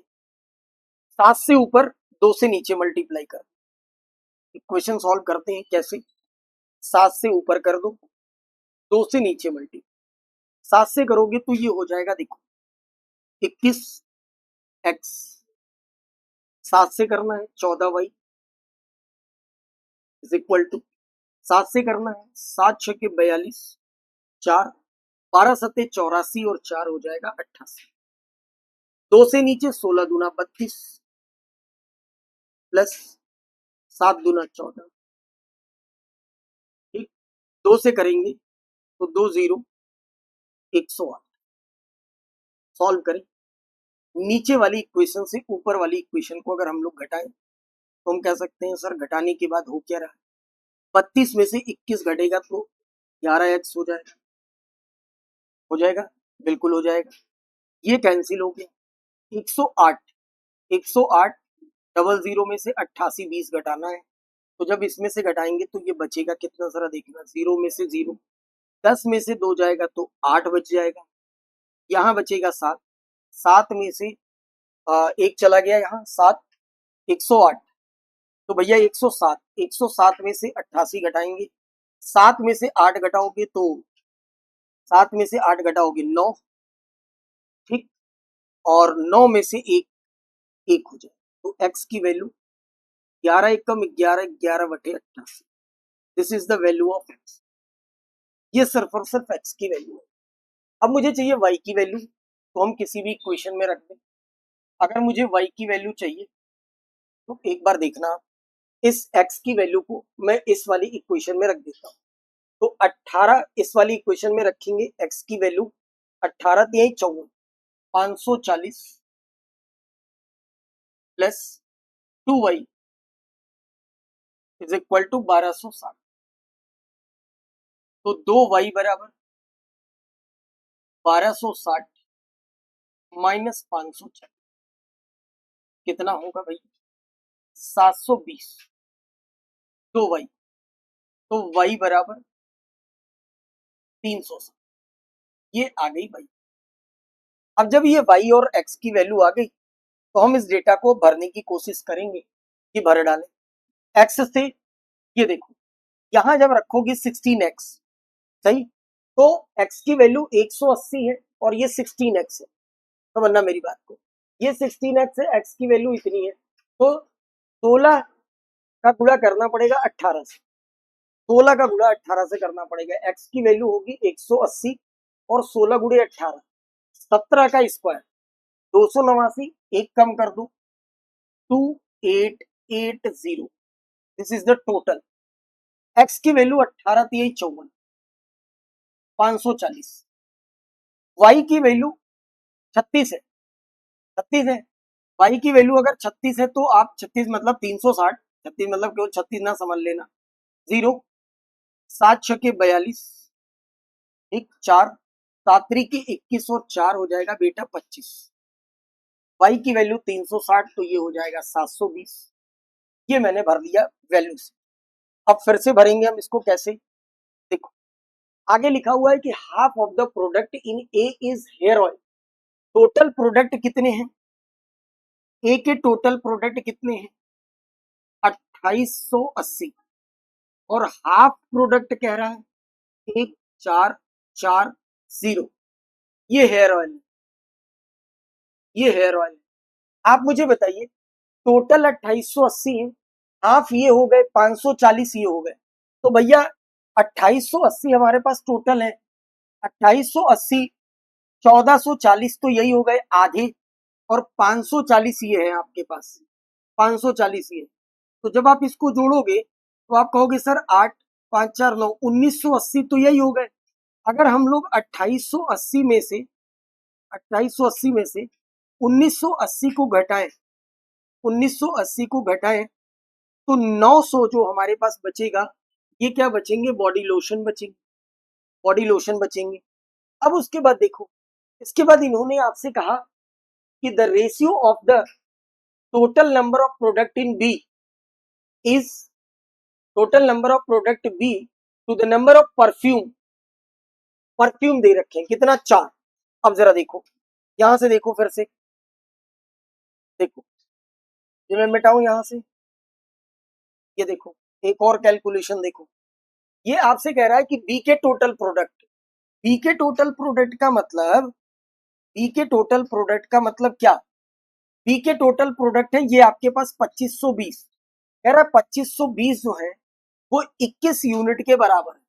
7 से ऊपर 2 से नीचे मल्टीप्लाई कर। इक्वेशन सॉल्व करते हैं कैसे, 7 से ऊपर कर दो 2 से नीचे मल्टीप्लाई। 7 से करोगे तो ये हो जाएगा देखो 21x, 7 से करना है 14y इज इक्वल टू 7 से करना है 7 6 42 4 12 7 84 और 4 हो जाएगा 88। 2 से नीचे 16 दूना 32 प्लस 7 दूना 14, ठीक। 2 से करेंगे तो 2 0 108। सॉल्व करें, नीचे वाली इक्वेशन से ऊपर वाली इक्वेशन को अगर हम लोग घटाएं तो हम कह सकते हैं सर घटाने के बाद हो क्या रहा है, 32 में से 21 घटेगा तो 11x हो जाएगा। हो जाएगा, बिल्कुल हो जाएगा। ये कैंसिल हो गया 108, 108 00 में से 88 20 घटाना है तो जब इसमें से घटाएंगे तो ये बचेगा कितना जरा देखना, 0 में से 0, 10 में से 2 जाएगा तो 8 बच जाएगा, यहाँ बचेगा 7, 7 में से एक चला गया यहाँ 7, 108 तो भैया 107, 107 में से 88 घटाएंगे, 7 में से 8 घटाओगे तो 7 में से 8 घटाओगे 9, ठीक, और 9 में से 1 हो जाए तो x की वैल्यू 11 एकम 11, 11 बटे 88, this is the value of x। ये सिर्फ और सिर्फ x की वैल्यू है। अब मुझे चाहिए y की वैल्यू तो हम किसी भी इक्वेशन में रख दें। अगर मुझे y की वैल्यू चाहिए तो एक बार देखना, इस x की वैल्यू को मैं इस वाली इक्वेशन में रख देता हूँ तो 18 इस वाली इक्वेशन में रखेंगे x की वैल्यू 18 तिहाई 54, 540 plus 2y is equal to 1260। तो 2y बराबर 1260 माइनस 540 कितना होगा भाई 720, 2y तो y बराबर 360। ये आ गई भाई। अब जब ये y और x की वैल्यू आ गई तो हम इस डेटा को भरने की कोशिश करेंगे कि भर डालें x से। ये देखो यहां जब रखोगे 16x, सही, तो x की वैल्यू 180 है और ये 16x है, समझना मेरी बात को, ये 16x है, x की वैल्यू इतनी है तो 16 का गुणा करना पड़ेगा 18 से, 16 का गुणा 18 से करना पड़ेगा, x की वैल्यू होगी 180 और 16 गुणे 18 17 का स्क्वायर 289, एक कम कर दो 2880, this is the total. x की वैल्यू 18 तिहाई 54, 540, y की वैल्यू 36 है, 36 है, y की वैल्यू अगर 36 है तो आप 36 मतलब 360, 36 मतलब केवल 36 ना समझ लेना, 0 7 6 42, एक 4 7 3 की 21 और 4 हो जाएगा बेटा 25, y की वैल्यू 360 तो ये हो जाएगा 720। ये मैंने भर दिया वैल्यू से। अब फिर से भरेंगे हम इसको कैसे, देखो आगे लिखा हुआ है कि half of the product in A is here oil. Total product कितने हैं? ए के टोटल प्रोडक्ट कितने हैं? 2880। और हाफ प्रोडक्ट कह रहा है 1440। ये हेयर ऑयल है, ये हेयर ऑयल है। आप मुझे बताइए, टोटल 2880 है, हाफ ये हो गए, 540 ये हो गए। तो भैया 2880 हमारे पास टोटल है, 2880 1440 तो यही हो गए आधे, और 540 ये है आपके पास, 540 ये। तो जब आप इसको जोड़ोगे तो आप कहोगे सर 8 5 4 9 1980 तो यही हो गए। अगर हम लोग 2880 में से 1980 को घटाएं, 1980 को घटाएं तो 900 जो हमारे पास बचेगा, ये क्या बचेंगे? बॉडी लोशन बचेंगे, बॉडी लोशन बचेंगे। अब उसके बाद देखो, इसके बाद इन्होंने आपसे कहा कि the ratio of the total number of product in B is, total number of product B to the number of perfume. Perfume दे रखे हैं कितना? 4। अब जरा देखो, यहां से देखो, फिर से देखो, ये मैं मिटाऊं यहां से, ये देखो एक और कैलकुलेशन देखो। ये आपसे कह रहा है कि बी के टोटल प्रोडक्ट, बी के टोटल प्रोडक्ट का मतलब, बी के टोटल प्रोडक्ट का मतलब क्या? बी के टोटल प्रोडक्ट है ये आपके पास 2520। कह रहा है 2520 जो है वो 21 यूनिट के बराबर है,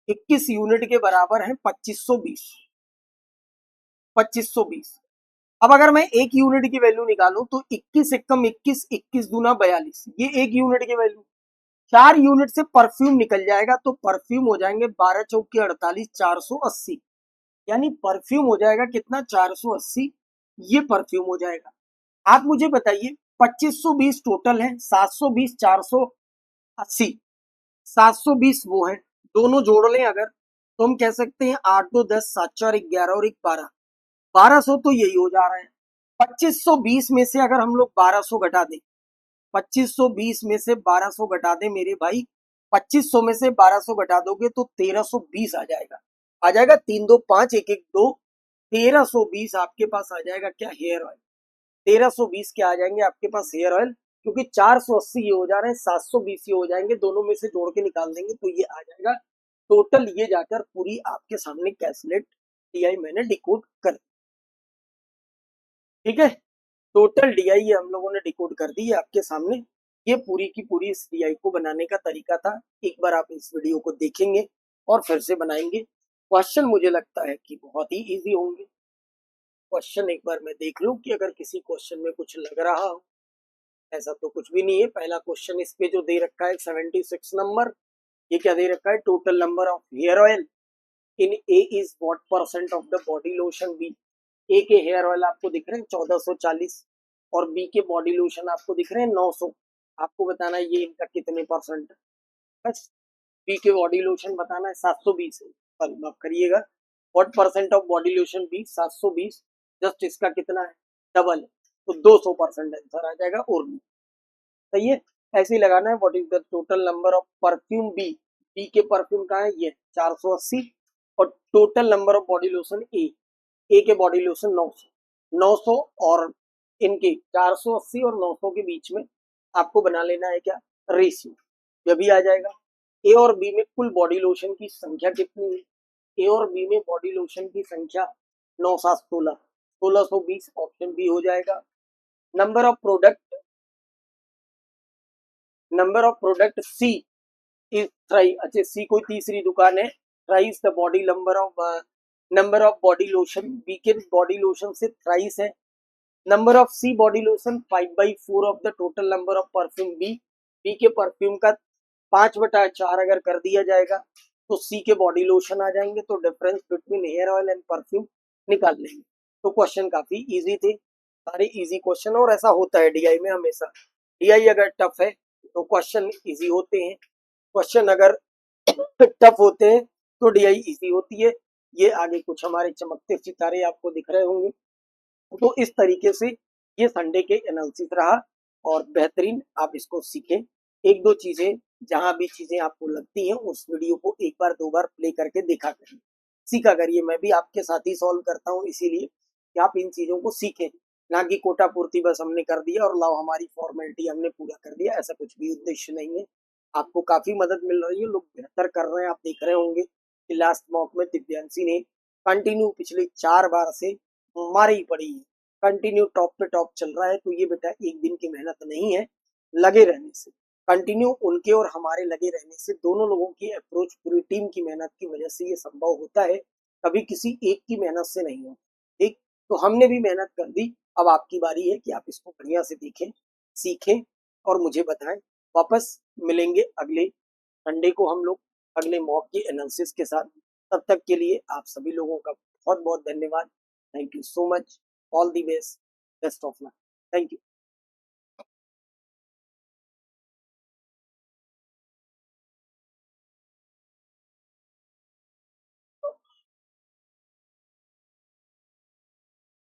21 यूनिट के बराबर है 2520, 2520। अब अगर मैं एक यूनिट की वैल्यू निकालूं तो 21 एकम 21, 21 दूना 42, ये एक यूनिट की वैल्यू। 4 यूनिट से परफ्यूम निकल जाएगा तो परफ्यूम हो जाएंगे 12 चौके 48, 480। यानी परफ्यूम हो जाएगा कितना? 480। ये परफ्यूम हो जाएगा। आप मुझे बताइए 2520 टोटल है, 720 480, 720 वो है, दोनों जोड़ लें अगर तो हम कह सकते हैं 8 2 10 7 4 11 और 1 12, 1200 तो यही हो जा रहा है। 2520 में से अगर हम लोग 1200 घटा दें, 2520 में से 1200 घटा दें मेरे भाई, 2500 में से 1200 घटा दोगे तो 1320 आ जाएगा, आ जाएगा 3 2 5 1 1 2, 1320 आपके पास आ जाएगा क्या? Hair oil. 1320 क्या आ जाएंगे आपके पास? Hair oil. क्योंकि 480 ये हो जा रहे हैं, 720 ये हो जाएंगे, दोनों में से जोड़ के निकाल देंगे तो ये आ जाएगा टोटल। ये जाकर पूरी आपके सामने कैलकुलेट टीआई मैंने डिकोड कर, ठीक है, टोटल डीआई हम लोगों ने डिकोड कर दी है आपके सामने। ये पूरी की पूरी इस डीआई को बनाने का तरीका था। एक बार आप इस वीडियो को देखेंगे और फिर से बनाएंगे। क्वेश्चन मुझे लगता है कि बहुत ही इजी होंगे। क्वेश्चन एक बार मैं देख लूं कि अगर किसी क्वेश्चन में कुछ लग रहा हो। ऐसा तो कुछ भी नहीं है। पहला क्वेश्चन इस पे जो दे रखा है 76 नंबर, ये क्या दे रखा है? Total number of hair oil in A is what percent of the body lotion B. A के हेयर ऑयल आपको दिख रहे हैं 1440 और बी के बॉडी लोशन आपको दिख रहे हैं 900। आपको बताना है ये इनका कितने परसेंट है। बस बी के बॉडी लोशन बताना है 720 है, पर माफ करिएगा, what percent of body lotion B 720, just इसका कितना है? डबल है, तो 200% आंसर आ जाएगा और भी सही है। ऐसे ही लगाना है what is the total number of perfume B. B के परफ्यूम का है ये 480 और total number of body lotion A के बॉडी लोशन 900, 900 और इनके 480 और 900 के बीच में आपको बना लेना है क्या? रेशियो। जब भी आ जाएगा ए और बी में कुल बॉडी लोशन की संख्या कितनी है? ए और बी में बॉडी लोशन की संख्या 9 7 16, 1620 ऑप्शन बी हो जाएगा। Number of product, number of product C is thrice. अच्छा, सी कोई तीसरी दुकान है, thrice the body number of body lotion. B के बॉडी लोशन से थ्राइस है। Number of C body lotion 5/4 of the total number of perfume B. B के perfume का 5/4 अगर कर दिया जाएगा तो सी के बॉडी लोशन आ जाएंगे। तो difference between hair oil and perfume निकाल लेंगे। तो क्वेश्चन काफी इजी थे, सारे इजी क्वेश्चन, और ऐसा होता है डीआई में हमेशा। डीआई अगर टफ है तो क्वेश्चन इजी होते हैं, क्वेश्चन अगर टफ होते हैं तो डीआई इजी होती है। ये आगे कुछ हमारे चमकते सितारे आपको दिख रहे होंगे। तो इस तरीके से ये संडे के एनालिसिस रहा और बेहतरीन आप इसको सीखें। एक दो चीजें जहां भी चीजें आपको लगती हैं उस वीडियो को एक बार दो बार प्ले करके देखा करिए, सीखा करिए। मैं भी आपके साथ ही सॉल्व करता हूँ, इसीलिए कि आप इन चीजों को सीखें, ना कि कोटा पूर्ति बस हमने कर दिया और लाओ हमारी फॉर्मेलिटी हमने पूरा कर दिया, ऐसा कुछ भी उद्देश्य नहीं है। आपको काफी मदद मिल रही है, लोग बेहतर कर रहे हैं। आप देख रहे होंगे कि लास्ट मॉक में दिव्यांशी ने कंटिन्यू पिछले 4 बार से मारी ही पड़ी है, कंटिन्यू टॉप पे टॉप चल रहा है। तो ये बेटा एक दिन की मेहनत नहीं है, लगे रहने से, कंटिन्यू उनके और हमारे लगे रहने से, दोनों लोगों की अप्रोच, पूरी टीम की मेहनत की वजह से ये संभव होता है, कभी किसी एक की मेहनत से नहीं हो। ठीक, तो हमने भी मेहनत कर दी, अब आपकी बारी है कि आप इसको बढ़िया से देखें, सीखें और मुझे बताएं। वापस मिलेंगे अगले संडे को हम लोग अगले मॉक की एनालिसिस के साथ। तब तक के लिए आप सभी लोगों का बहुत बहुत धन्यवाद। Thank you so much, all the best, best of luck, thank you.